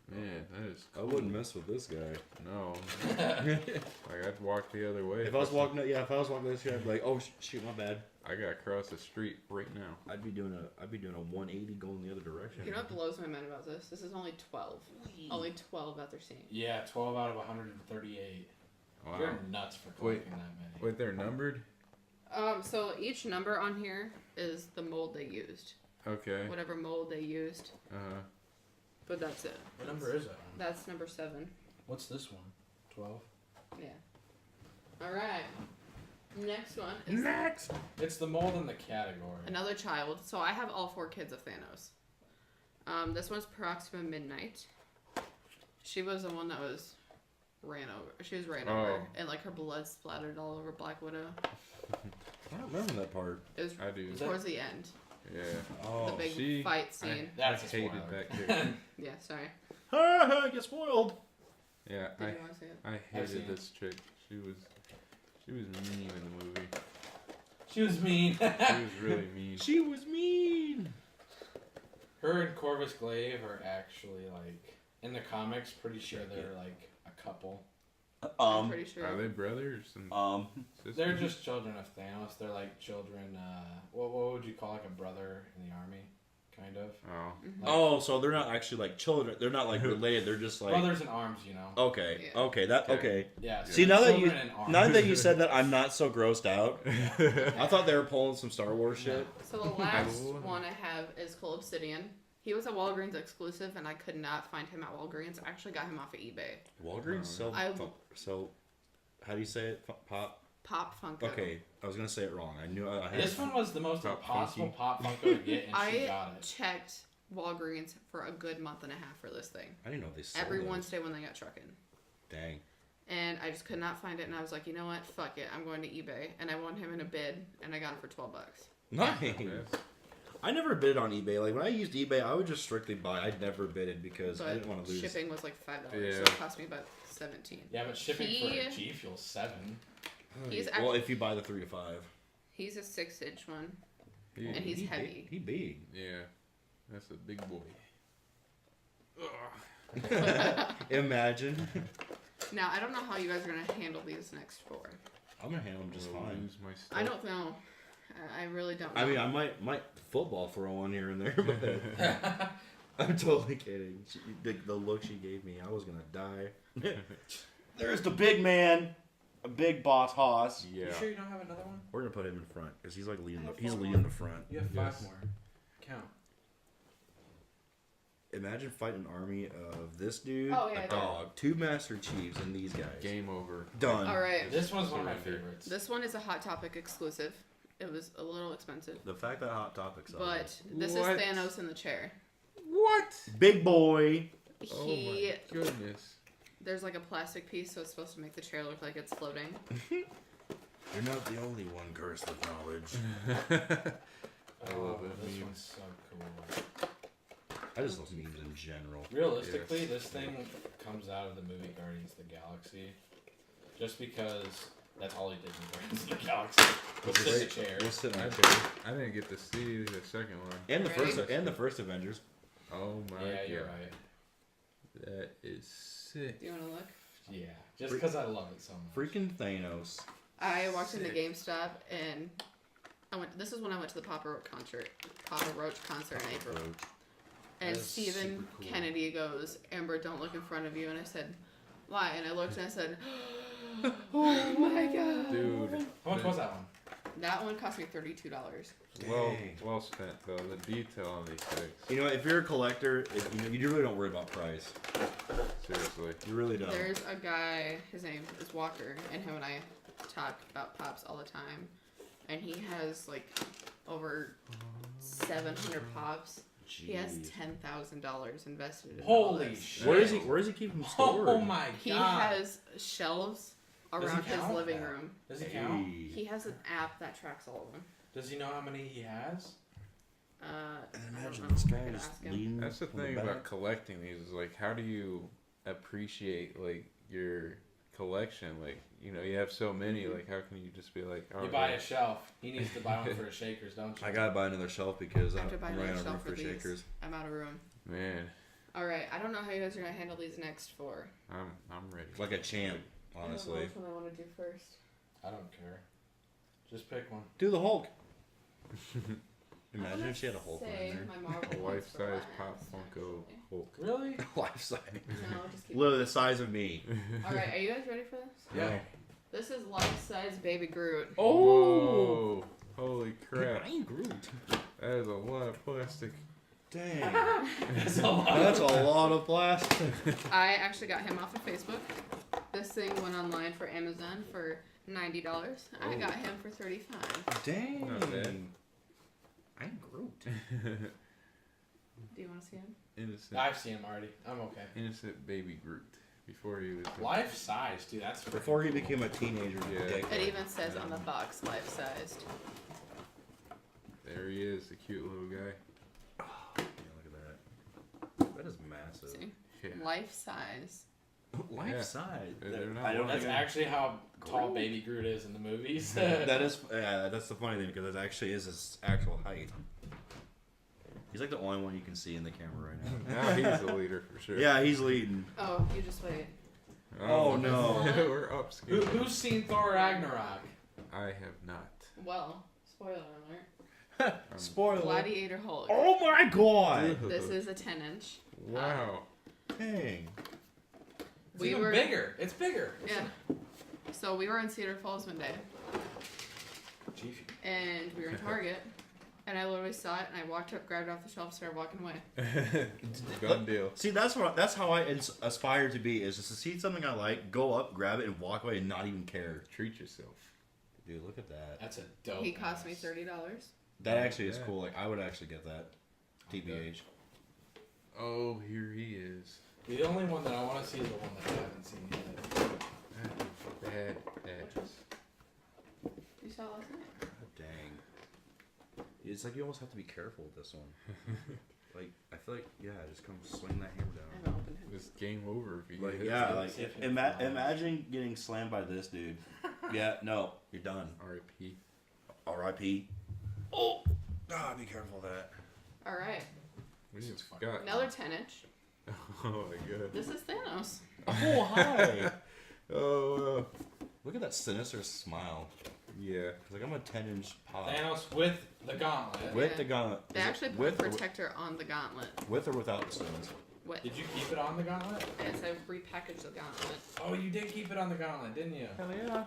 Man, that is. I wouldn't mess with this guy. No. Like I'd walk the other way. If I was walking this guy, I'd be like, oh shoot, my bad. I gotta cross the street right now. I'd be doing a 180 going the other direction. You know what blows my mind about this? This is only 12. Only 12 that they're seeing. Yeah, 12 out of 138. Wow. You're nuts for collecting that many. Wait, they're numbered? So each number on here is the mold they used. Okay. Whatever mold they used. Uh-huh. But that's it. What number is that? That's number 7. What's this one? 12? Yeah. Alright. Next one is Next. It's the mold in the category. another child. So I have all 4 kids of Thanos. This one's Proxima Midnight. She was the one that was ran over. She was ran over, and like her blood splattered all over Black Widow. I don't remember that part. It was I do. towards the end. Yeah. Oh, The big she- fight scene. That's a hated spoiler. that character. Yeah, sorry. I get spoiled. Yeah, Did you want to say it? I I've seen hated this chick. She was mean in the movie. She was mean. She was really mean. She was mean. Her and Corvus Glaive are actually like in the comics. Pretty sure they're like a couple. I'm pretty sure. Are they brothers and sisters? They're just children of Thanos. They're like children. What would you call like a brother in the army? Kind of. Oh. Mm-hmm. Oh, so they're not actually like children. They're not like related. They're just like Brothers in arms, you know. okay, Yeah. okay, that okay. Yeah. so See, now that children in arms. now that you said that, I'm not so grossed out. I thought they were pulling some Star Wars shit. So the last one I have is Cole Obsidian. He was a Walgreens exclusive, and I could not find him at Walgreens. I actually got him off of eBay. Walgreens sell. So, how do you say it? Pop Funko. Okay, I was gonna say it wrong. I knew I had. This one was the most Pop impossible Funky. Pop Funko to get, and she I got it. checked Walgreens for a good month and a half for this thing. I didn't know they sold Every those. Wednesday when they got trucking. Dang. And I just could not find it, and I was like, you know what? Fuck it. I'm going to eBay. And I won him in a bid, and I got him for $12. Nice. Yes. I never bid on eBay. Like when I used eBay, I would just strictly buy. I never bidded because I But didn't want to lose. shipping was like $5, so Yeah. it cost me about $17. Yeah, but shipping He- for a G Fuel 7. He's well, actually- if you buy the 3 to 5, He's a 6-inch one, He- and he's he heavy. He big. Yeah. That's a big boy. Imagine. Now, I don't know how you guys are going to handle these next 4. I'm gonna handle them just I'll fine. lose my stuff. I don't know. I really don't know. I mean, I might football throw one here and there, but I'm totally kidding. The look she gave me, I was gonna die. There's the big man, a big boss Haas. Yeah. You sure you don't have another one? We're gonna put him in front because he's like leading. I have He's four leading more. the front. You have 5 Yes. more. Count. Imagine fighting an army of this dude, Oh, yeah, a yeah. dog, 2 Master Chiefs, and these guys. Game over. Done. All right. This one's one of my Surrender. favorites. This one is a Hot Topic exclusive. It was a little expensive. The fact that Hot Topics on But it. this What? is Thanos in the chair. What? Big boy. Oh He, my goodness. there's like a plastic piece, so it's supposed to make the chair look like it's floating. You're not the only one cursed with knowledge. I love it. This Memes. one's so cool. I just love memes in general. Realistically, Yes. this thing comes out of the movie Guardians of the Galaxy. Just because that's all he did in Guardians of the Galaxy. Was sit in a chair. We'll sit in I a chair. didn't, I didn't get to see the second one. And the first Right? and the first Avengers. Oh my Yeah, god. you're right. That is sick. Do you want to look? Yeah, just because I love it so much. Freaking Thanos. I walked into Sick. GameStop and I went. This is when I went to the Papa Roach concert. In April. And That is Stephen super cool. Kennedy goes, Amber, don't look in front of you. And I said, why? And I looked and I said, oh my god. Dude. How much was that one? That one cost me $32. Well spent though. The detail on these things. You know, if you're a collector, you really don't worry about price. Seriously. You really don't. There's a guy, his name is Walker, and him and I talk about Pops all the time. And he has like over 700 Pops. He has Jeez. $10,000 invested in all Holy this. shit. Where does he keep them stored? Oh my god. He has shelves Does he around his count living that? room. Does he count? Hey. He has an app that tracks all of them. Does he know how many he has? And I imagine don't know. this I guy could just ask him. leaning. That's the from thing back. about collecting these is like, how do you appreciate like your collection? Like, you know, you have so many. Like, how can you just be like, oh, You buy a shelf. He needs to buy one for his shakers, don't you? I gotta buy another shelf because I I'm have to buy running another out of room shelf for for these. shakers. I'm out of room. man, Alright, I don't know how you guys are going to handle these next four. I'm ready. Like a champ, I don't know honestly. which one I want to do first. I don't care. Just pick one. Do the Hulk. I'm Imagine gonna if she had a Hulk on say there. my Marvel A ones for life-size last, Pop Funko actually. Hulk. Really? Life size. No, just keep Literally the size of me. Alright, are you guys ready for this? Yeah. This is life-size Baby Groot. Oh! Holy crap. I ain't Groot. That is a lot of plastic. Dang. That's a lot. That's a lot of plastic. I actually got him off of Facebook. This thing went online for Amazon for $90. I Oh. got him for $35. Dang. Not bad. I'm Groot. Do you want to see him? Innocent, I've seen him already. I'm okay. innocent baby Groot. Before he was Life size, dude. That's freaking Before he cool. became a teenager. Yeah. dick. It even says on the box, life-sized. There he is, the cute little guy. Yeah, look at that. That is massive. See? Yeah. Life-size. Life Yeah. size. They're not I don't That's think actually how tall Groot. Baby Groot is in the movies. that is. That's the funny thing because that actually is his actual height. He's like the only one you can see in the camera right now. Now he's the leader for sure. Yeah, he's leading. Oh, you just wait. Oh, no. We're up. Who's seen Thor Ragnarok? I have not. Well, spoiler alert. Spoiler. Gladiator Hulk. Oh my god! This is a 10-inch. Wow. Dang. It's We even were- bigger. It's bigger. Yeah. So we were in Cedar Falls one day, Chief. and we were in Target, and I literally saw it, and I walked up, grabbed it off the shelf, started walking away. Done deal. See, that's how I aspire to be. Is just to see something I like, go up, grab it, and walk away, and not even care. Treat yourself. Dude, look at that. That's a dope. He cost me ass. $30. That actually is Yeah. cool. Like I would actually get that. TBH. Oh, here he is. The only one that I want to see is the one that I haven't seen yet. Bad ass. You saw it last night? God dang. It's like you almost have to be careful with this one. Like I feel like just come swing that hammer I down. haven't opened him. This game over if you Like hit yeah, it. like See if it flies. imagine getting slammed by this dude. Yeah, no, you're done. R.I.P. R.I.P. Oh, be careful of that. Alright, We This just is fucking- got. another 10-inch. Oh my god. This is Thanos. Oh hi. Oh. Look at that sinister smile. Yeah. It's like I'm a 10-inch pop. Thanos with the gauntlet. With Yeah. the gauntlet. They Is it actually put with a or, protector on the gauntlet. with or without the stones. What? Did you keep it on the gauntlet? And it said repackage the gauntlet. Oh, you did keep it on the gauntlet, didn't you? Hell yeah.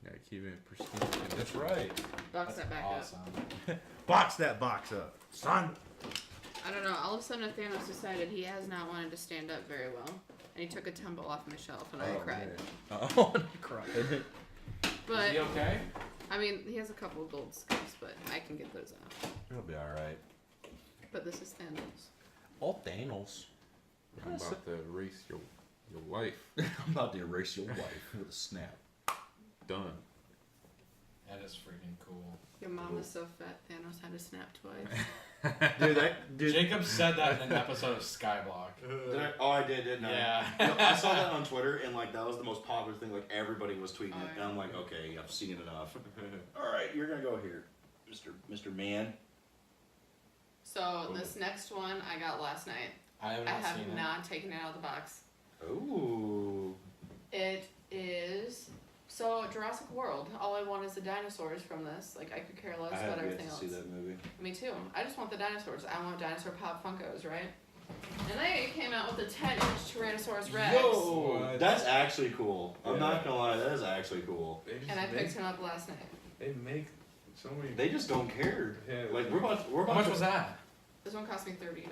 Gotta keep it in pristine condition. That's right. Box That's that back awesome. Box that box up, son. up. I don't know. All of a sudden, Thanos decided he has not wanted to stand up very well. And he took a tumble off my shelf, and I cried. Oh, I cried. Is But, he okay? I mean, he has a couple of gold scars, but I can get those out. It'll be all right. But this is Thanos. Oh, Thanos. I'm about to erase your life. I'm about to erase your life with a snap. Done. That is freaking cool. Your mom is so fat, Thanos had to snap twice. Dude, Jacob said that in an episode of Skyblock. I did, didn't I? Yeah. No, I saw that on Twitter, and like that was the most popular thing. Like everybody was tweeting Oh, it, yeah. and I'm like, okay, I've seen it enough. All right, you're gonna go here, Mr. Man. So, this next one I got last night. I have I not have seen it. not taken it out of the box. Ooh. It is... So, Jurassic World. All I want is the dinosaurs from this. Like, I could care less I about have yet everything to else. see that movie. Me too. I just want the dinosaurs. I want dinosaur pop Funkos, right? And they came out with a 10-inch Tyrannosaurus Rex. Yo, What? that's actually cool. I'm Yeah. not gonna lie, that is actually cool. They just And I make, picked him up last night. They make so many. They just don't care. Yeah, Like we're about How much to was that? This one cost me $30.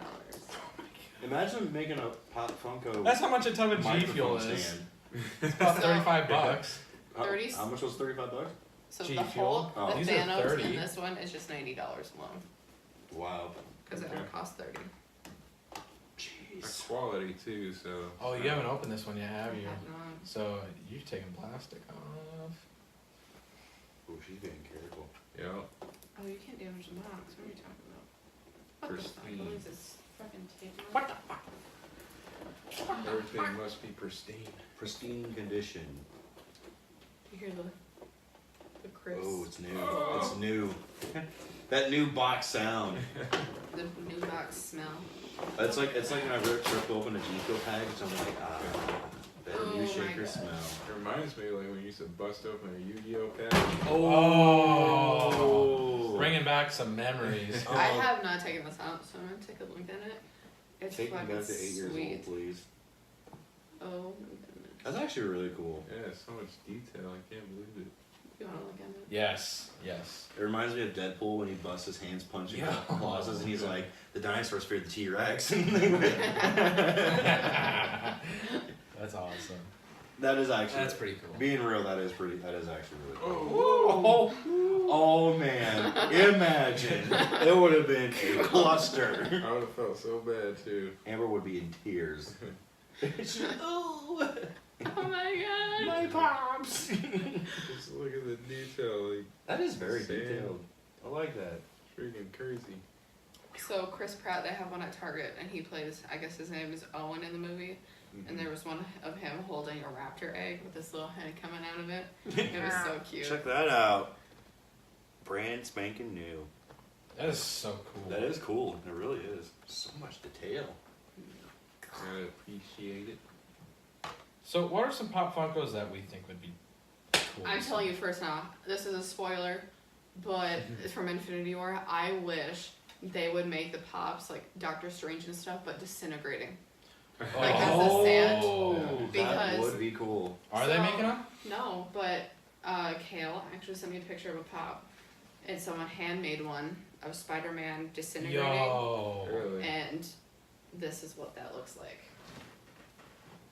imagine making a Pop Funko. That's how much a tub of G microphone Fuel is. stand. It's about So- $35. How, 30? how much was $35? So G the Fuel? Hulk, Oh. the These are Thanos, 30. and this one is just $90 alone. Wow. Because it Okay. would cost 30. That's Jeez. quality too, so. Oh, you haven't opened this one yet, have you? I have not. So you've taken plastic off. Oh, she's being careful. Yeah. Oh, you can't damage the box. What are you talking about? What the fuck? Pristine. What is this fucking tape? What the fuck? Everything must be pristine. Pristine condition. You hear the crisp, Oh, it's new. Oh. It's new. That new box sound. the new box smell. It's like when I ripped open a G Fuel package. I'm like, that Oh new my shaker God. smell. It reminds me of like when you used to bust open a Yu-Gi-Oh pack. Oh. Bringing back some memories. Oh. I have not taken this out, so I'm gonna take a look at it. It's Take me fucking back to 8 years sweet. old, please. Oh my goodness. That's actually really cool. Yeah, so much detail. I can't believe it. You wanna look at it? Yes, yes. It reminds me of Deadpool when he busts his hands punching Yeah. clauses and he's like, the dinosaurs feared the T-Rex. That's awesome. That is actually. That's pretty cool. Being real, that is actually really cool. Oh. Oh man, imagine. It would have been a cluster. I would have felt so bad too. Amber would be in tears. Oh, Oh my god! my pops. Just look at the detail, like That is very Same. detailed. I like that. freaking crazy. So Chris Pratt, they have one at Target, and he plays. I guess his name is Owen in the movie. And there was one of him holding a raptor egg with this little head coming out of it. It was so cute. Check that out. Brand spanking new. That is so cool. That is cool. It really is. So much detail. I appreciate it. So, what are some Pop Funkos that we think would be cool? I'm telling you first now, this is a spoiler, but it's from Infinity War. I wish they would make the pops like Doctor Strange and stuff, but disintegrating. Like as the sand. that Because- would be cool. Are they So- making them? No, but Kale actually sent me a picture of a pop, and someone handmade one of Spider-Man disintegrating, Yo. Really? and this is what that looks like.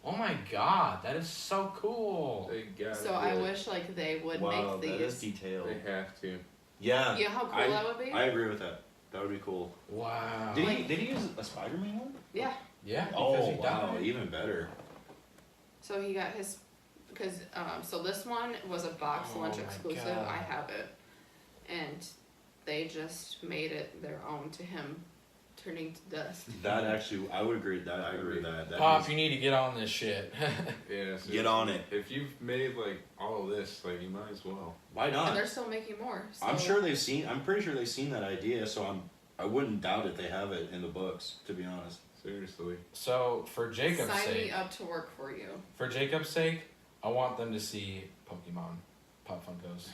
Oh my god, that is so cool. They got So it. I wish like they would Wow, make that is these. detailed. They have to. Yeah. You know how cool I- that would be? I agree with that. That would be cool. Wow. Did he use a Spider-Man one? Yeah. Yeah, because Oh he wow, died. even better. So he got his, because so this one was a box Oh lunch my exclusive. God. I have it, and they just made it their own to him, turning to dust. That actually, I would agree. I agree with that. That Pop, is- you need to get on this shit. Yeah. So Get on it. If you've made like all of this, like you might as well. Why And not? they're still making more. So I'm sure they've seen. I'm pretty sure they've seen that idea. So I wouldn't doubt it. They have it in the books. To be honest. Seriously. So, for Jacob's sign sake, me up to work for you. I want them to see Pokemon Pop Funkos.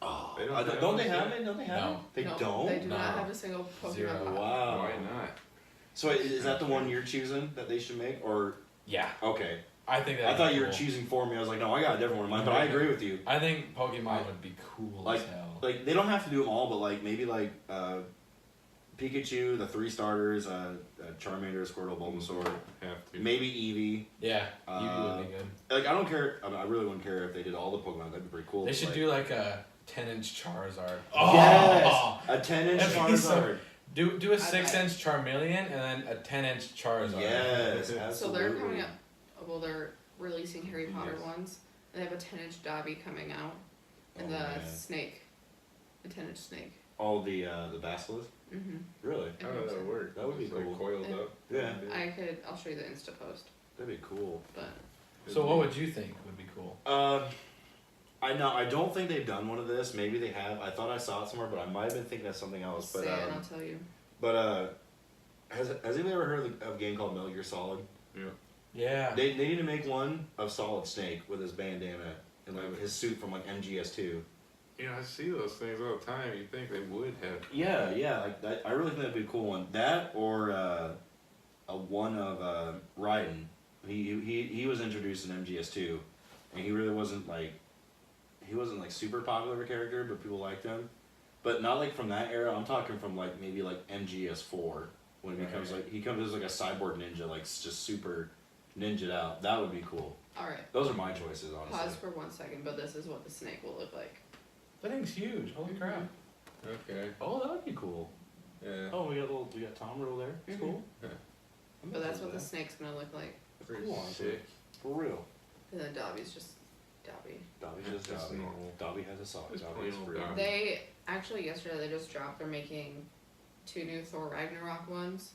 Oh, They don't have don't they those have yet? it? Don't they have No. it? They No, don't. They do not No. have a single Pokemon. Zero. pop. Wow. Why not? So is that the one you're choosing that they should make, or Yeah, okay? I think that. I thought you were choosing for me. I was like, no, I got a different one in mind. But I agree with you. I think Pokemon would be cool Like- as hell. Like they don't have to do them all, but like maybe like Pikachu, the 3 starters, Charmander, Squirtle, Bulbasaur, Have to. maybe Eevee. Yeah, Eevee would be good. Like I don't care. I mean, I really wouldn't care if they did all the Pokemon. That'd be pretty cool. They but, should like, do like a 10-inch Charizard. Yes, a 10-inch That'd be so- Charizard. Do a 6-inch Charmeleon and then a 10-inch Charizard. Yes, So absolutely. they're coming up. Well, they're releasing Harry Potter Yes. ones. They have a 10-inch Dobby coming out, and Oh, the man. snake, the 10-inch snake. All the Basilisk. Mm-hmm. Really? How does that work? That would be It's, cool. Like coiled Yeah. up. Yeah. I'll show you the Insta post, That'd be cool. but So what would you think would be cool? I know. I don't think they've done one of this. Maybe they have. I thought I saw it somewhere, but I might have been thinking of something I'll else. say But it and I'll tell you. has anybody ever heard of a game called Metal Gear Solid? Yeah. They need to make one of Solid Snake with his bandana and like his suit from like MGS2. You know, I see those things all the time. You think they would have? Yeah, like that, I really think that'd be a cool one. That or one of Raiden. He was introduced in MGS2, and he really wasn't like super popular of a character, but people liked him. But not like from that era. I'm talking from like maybe like MGS4 when he becomes like he comes as like a cyborg ninja, like just super ninja'd out. That would be cool. All right. Those are my choices, honestly. Pause for 1 second, but this is what the snake will look like. That thing's huge. Holy crap. Okay. Oh, that would be cool. Yeah. Oh, we got Tom Riddle there. It's cool. But that's what the snake's gonna look like. Pretty Cool, honestly. sick. For real. And then Dobby's just Dobby. Dobby That's just Dobby. normal. Dobby has a sock. Just Dobby is plain old free. Dobby. They actually yesterday they just dropped. They're making 2 new Thor Ragnarok ones.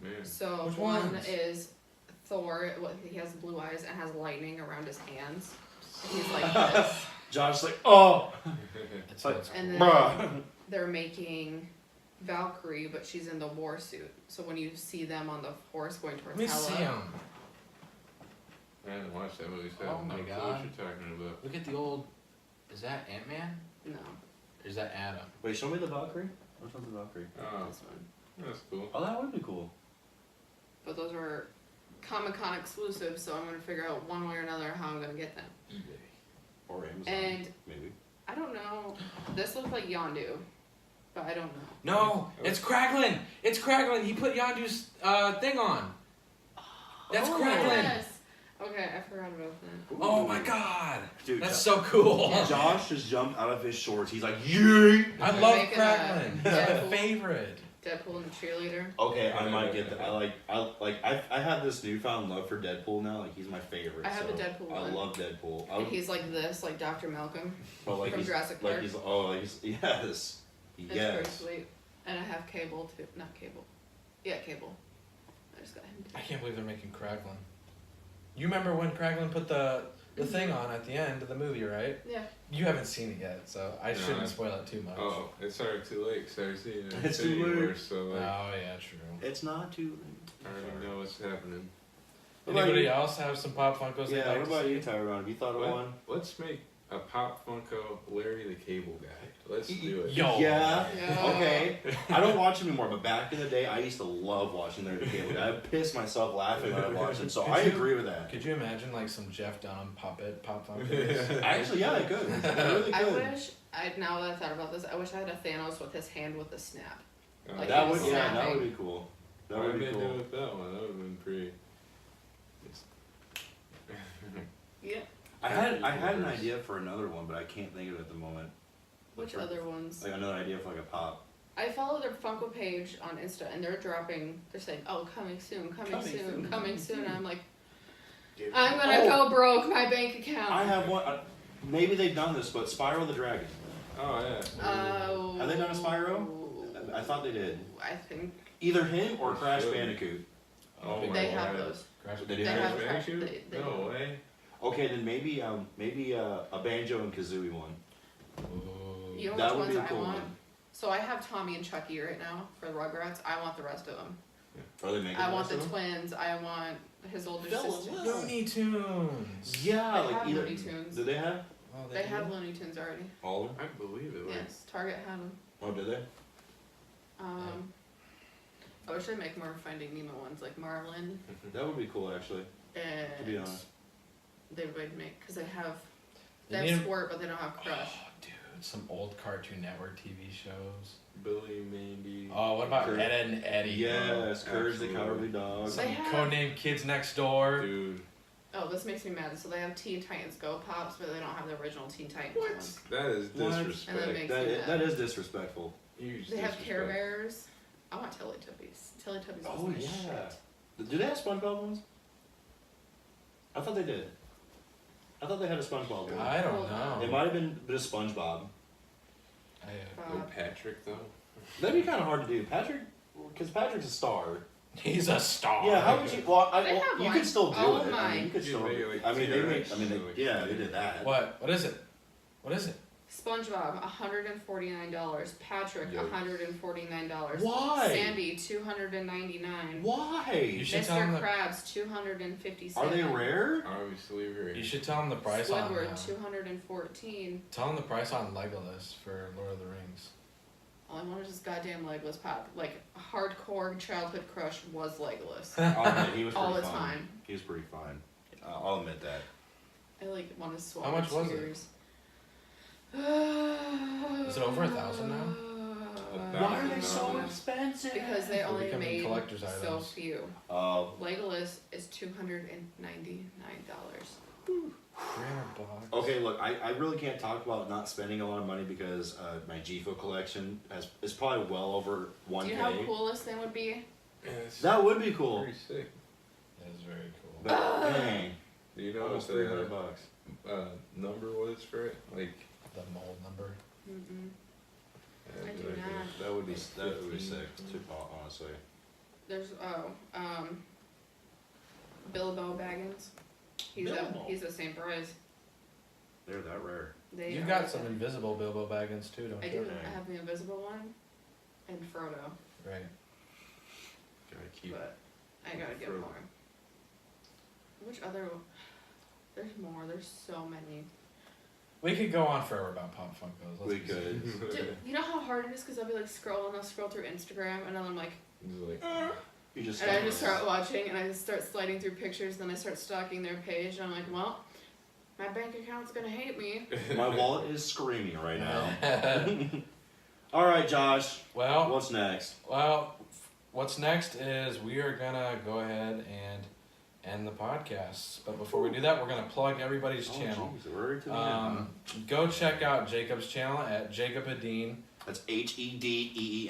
Man. So Which one ones? is Thor. He has blue eyes and has lightning around his hands. And he's like this. Josh's like, oh, It's like, it's And cool. then bruh. they're making Valkyrie, but she's in the war suit. So when you see them on the horse going towards Let me see Hela, him. I haven't watched that movie, so I Oh have no my clue God. what you're talking about. Look at the old. Is that Ant-Man? no, Or is that Adam? Wait, show me the Valkyrie. Which one's the Valkyrie? Oh, this one. that's cool. Oh, that would be cool. But those are Comic-Con exclusives, so I'm gonna figure out one way or another how I'm gonna get them. eBay. Or Amazon. And maybe. I don't know. This looks like Yondu, but I don't know. No, it's Kraglin. It's Kraglin. He put Yondu's thing on. That's Oh. Kraglin. Yes. Okay, I forgot about that. Oh my God. Dude, That's so cool. Yeah. Josh just jumped out of his shorts. He's like, yay! I They're love making Kraglin. He's my Deadpool. favorite. Deadpool and the cheerleader. Okay, I might get that. I have this newfound love for Deadpool now. Like he's my favorite. I have so a Deadpool I one. love Deadpool. I And would, he's like this, like Dr. Malcolm but like from he's Jurassic like Park. he's yes, It's pretty yes. sweet. And I have Cable too. Not Cable. Yeah, Cable. I just got him. I can't believe they're making Kraglin. You remember when Kraglin put the thing on at the end of the movie, right? Yeah. You haven't seen it yet, so I No, shouldn't I- spoil it too much. Oh, it's already too late. Cause I already seen it. in It's too Infinity late. War, so like, Oh yeah, true. It's not too. I already know what's happening. What about Anybody you? else have some Pop Funkos they'd Yeah. like What to about see? you, Tyrone? Have you thought of What? one? Let's make a Pop Funko Larry the Cable Guy. Let's do it. Yo. Yeah. Yeah. Okay. I don't watch him anymore, but back in the day, I used to love watching Larry the Cable Guy. I pissed myself laughing when I watched it, so Could I you- agree with that. Could you imagine like some Jeff Dunham puppet Pop Funkos? Actually, yeah, I could. I really I could. wish now that I thought about this, I wish I had a Thanos with his hand with a snap. Like That he would, was yeah, that snapping. would be cool. That Why would did be they do cool. with that one? That would have been pretty. Yeah. I had an idea for another one, but I can't think of it at the moment. Which Like, other ones? Like another idea for like a pop. I follow their Funko page on Insta, and they're saying, "Oh, coming soon, coming soon, coming soon." And I'm like, I'm gonna go broke. My bank account. I have one. Maybe they've done this, but Spyro the Dragon. Oh yeah. Oh. Have they done a Spyro? I thought they did. I think Either him or They Crash should. Bandicoot. Oh my they have God. those. They They did. have Crash Crash- Bandicoot? they No do. way. Okay, then maybe a Banjo and Kazooie one. You know That which would be ones a cool I want? one. So I have Tommy and Chucky right now for the Rugrats. I want the rest of them. Are they making? I want the rest of them? twins. I want his older Phil as sister. well. Looney Tunes. Yeah, They like have either. Looney Tunes. Do they have Oh, They have do? Looney Tunes already. all of them? I believe it. Like, Yes, Target had them. Oh, did they? I wish I'd make more Finding Nemo ones like Marlin, That would be cool, actually. To be and honest. they would make because they have They they have need- Squirt, but they don't have Crush. Oh, dude, some old Cartoon Network TV shows. Billy, Mandy. Oh, what about Kurt. Ed and Eddie? Yes, Courage the Absolutely. Cowardly Dog. They Some have- codename Kids Next Door. Dude, Oh, this makes me mad. So they have Teen Titans Go Pops, but they don't have the original Teen Titans what? ones. That is What? disrespect. And that makes That me is, mad. that is disrespectful. Huge They have disrespect. Care Bears. I want Teletubbies. Teletubbies was Oh, my yeah. shit. Do they have SpongeBob ones? I thought they did. I thought they had a SpongeBob one. I don't Hold on. know. It might have been just SpongeBob. No Patrick though. That'd be kind of hard to do, Patrick, because Patrick's a star. He's a star. Yeah, how would you? Well, They have you one. could still do Oh it. I my. mean, you could You still. make it like I mean, they make. T-Rex, I mean, like- yeah, they did that. What? What is it? What is it? SpongeBob, $149. Patrick, Yikes. $149. Why? Sandy, $299. Why? You should tell him Mr. the- Krabs, $257. Are they rare? Obviously rare. You should tell him the price Squidward, on. $214. Tell him the price on Legolas for Lord of the Rings. Only I wanted this goddamn Legolas pop. Like, hardcore childhood crush was Legolas. I'll admit, he was All pretty the fun. time. He was pretty fun. I'll admit that. I like want to swallow How much was it? tears. Is it over 1,000 now? Why are they so expensive? Because they They're only becoming made collector's so items. few. Oh, Legolas is $299. $300. okay. Look, I really can't talk about not spending a lot of money because my G Fuel collection is probably well over 1K. Do you know how cool this thing would be? That would be cool. Pretty sick. That is very cool. But dang, Do you know what almost the $300. number was for it? Like, The mold number. Mm-mm. I I have do no idea. not. that would be sick. Too, honestly. There's Bilbo Baggins. Bilbo. He's the same price. They're that rare. They You are got the some same. invisible Bilbo Baggins too, don't I you? do. I have the invisible one and Frodo, Right. Gotta keep. but I gotta get Frodo. more. Which other? There's more. There's so many. We could go on forever about Pop Funkos. Let's We be could. serious. Dude, you know how hard it is because I'll be like scrolling. I'll scroll through Instagram and then I'm like, It's like, You just and I just start watching and I just start sliding through pictures. Then I start stalking their page and I'm like, well, my bank account's gonna hate me. My wallet is screaming right now. All right, Josh. well, What's next? what's next is we are gonna go ahead and end the podcast. But before we do that, we're gonna plug everybody's channel. Jeez, we're already to the end, huh? Go check out Jacob's channel at Jacob Hadeen. That's HEDEEN.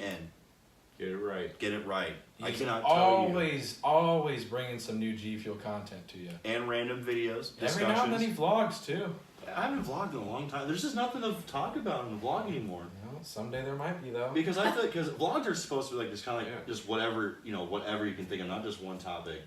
get it right. Get it right. I He's cannot tell always bringing some new G Fuel content to you. And random videos, discussions. Every now and then he vlogs too. I haven't vlogged in a long time. There's just nothing to talk about in the vlog anymore. Well, someday there might be though. Because I feel because vlogs are supposed to be like just kind of like Yeah. just whatever whatever you can think of, not just one topic.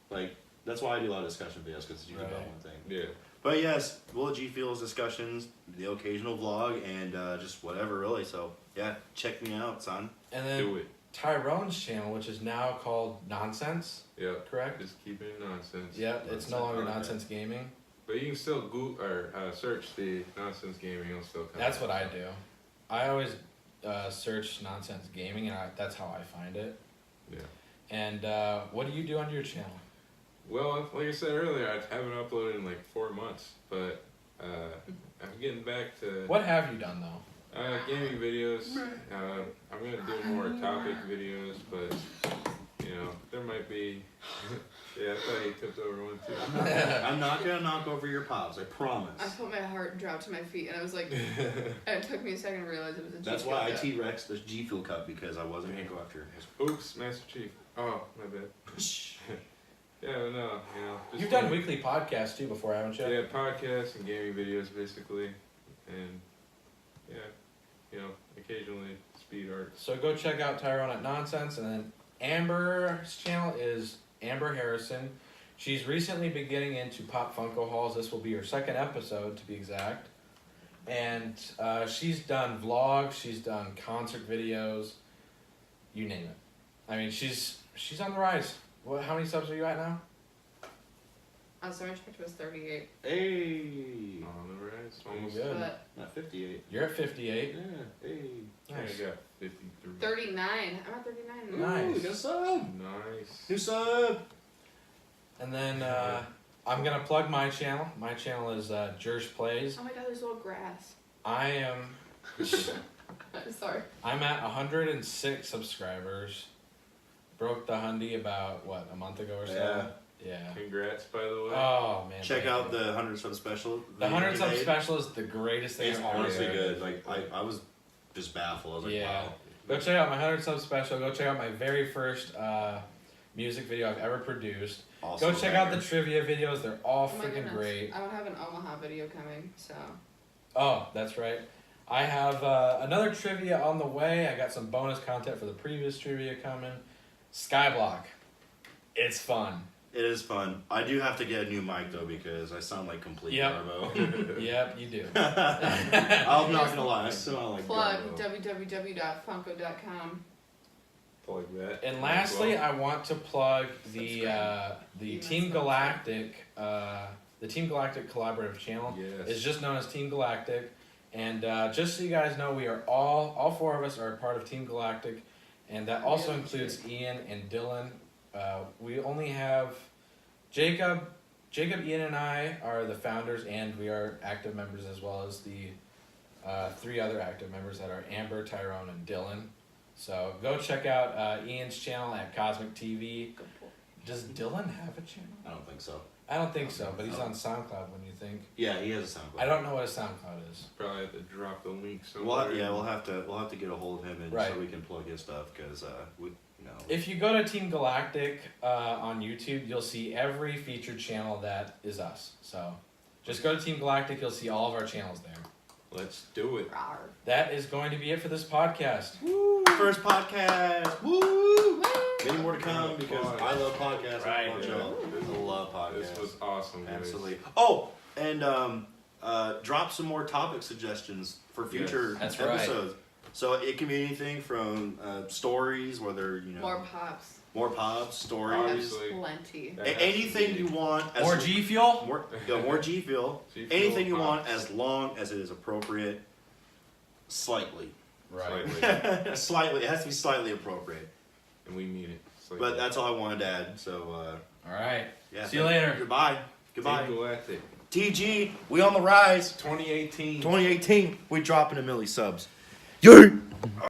Like that's why I do a lot of discussion videos because it's usually about Right. one thing. Yeah. But yes, Will G Feels discussions, the occasional vlog, and just whatever really. So yeah, check me out, son. And then Do it. Tyrone's channel, which is now called Nonsense, Yeah. correct? Just keep it nonsense. Yep, it's no longer Okay. Nonsense Gaming. But you can still Google or search the nonsense gaming. It'll still come. That's up. what I do. I always search Nonsense Gaming, and that's how I find it. Yeah. And what do you do on your channel? Well, like I said earlier, I haven't uploaded in like 4 months, but I'm getting back to What have you done though? gaming videos. I'm gonna do more topic videos, but there might be. Yeah, I thought he tipped over one too. I'm not gonna knock over your pops. I promise. I felt my heart drop to my feet and I was like, and it took me a second to realize it was a That's G why I Fuel cup. T-Rex the G Fuel cup because I wasn't gonna go after it. Oops, Master Chief. Oh, my bad. Yeah, but no, just You've done weekly podcasts too before, haven't you? Yeah, podcasts and gaming videos basically, and occasionally speed art. So go check out Tyrone at Nonsense, and then Amber's channel is Amber Harrison. She's recently been getting into Pop Funko hauls. This will be her second episode, to be exact. And she's done vlogs, she's done concert videos, you name it. I mean, she's on the rise. How many subs are you at now? Sorry, I checked it was 38. Hey, On the rise, Pretty almost. good. But not 58. You're at 58. Yeah. Hey. Nice. I got 53. 39. I'm at 39. Nice. Ooh, we got a sub. Nice. New sub. And then I'm going to plug my channel. My channel is Jersh Plays. Oh my god, there's all grass. I am... I'm sorry. I'm at 106 subscribers. Broke the hundy about, a month ago or so? Yeah. Congrats, by the way. Oh, man. Check thank out you. the 100 sub special. The that 100 you sub made. special is the greatest thing It's I've ever honestly done. good. Like I was just baffled. I was like, Yeah. wow. Go check out my 100 sub special. Go check out my very first music video I've ever produced. Also Go check out the trivia videos. They're all Oh my freaking goodness. great. I don't have an Omaha video coming, so. Oh, that's right. I have another trivia on the way. I got some bonus content for the previous trivia coming. Skyblock. It's fun. It is fun. I do have to get a new mic though because I sound like complete Yep. Garbo. Yep, you do. I'm not gonna lie, I sound like Plug Garbo. www.funko.com. Plug that. And lastly, I want to plug the You Team messed up. Galactic, the Team Galactic collaborative channel. Yes. It's just known as Team Galactic. And just so you guys know, we are all four of us are a part of Team Galactic, and that also includes Ian and Dylan. We only have Jacob, Ian, and I are the founders, and we are active members as well as the 3 other active members that are Amber, Tyrone, and Dylan. So go check out Ian's channel at Cosmic TV. Does Dylan have a channel? I don't think so. I don't think so, but he's on SoundCloud. When you think? Yeah, he has a SoundCloud. I don't know what his SoundCloud is. Probably have to drop the link somewhere. We'll have to get a hold of him and Right. so we can plug his stuff because If you go to Team Galactic on YouTube, you'll see every featured channel that is us. So just go to Team Galactic. You'll see all of our channels there. Let's do it. Rawr. That is going to be it for this podcast. Woo! First podcast. Woo! Many more to come because I love podcasts. Right. I love podcasts. This was awesome, guys. Absolutely. Oh, and drop some more topic suggestions for future That's episodes. So it can be anything from stories, whether More pops. more pops, I stories, have Obviously. plenty. That has to anything be- you want. More G Fuel? More G Fuel. G Fuel Anything you want, pops. as long as it is appropriate. Slightly. Slightly. Slightly. It has to be slightly appropriate. And we mean it. It's like But that. that's all I wanted to add. So, All right. yeah. See you later. Goodbye. Team Goodbye. Galactic. TG, we on the rise. 2018. 2018, we dropping a milli subs. Yeah.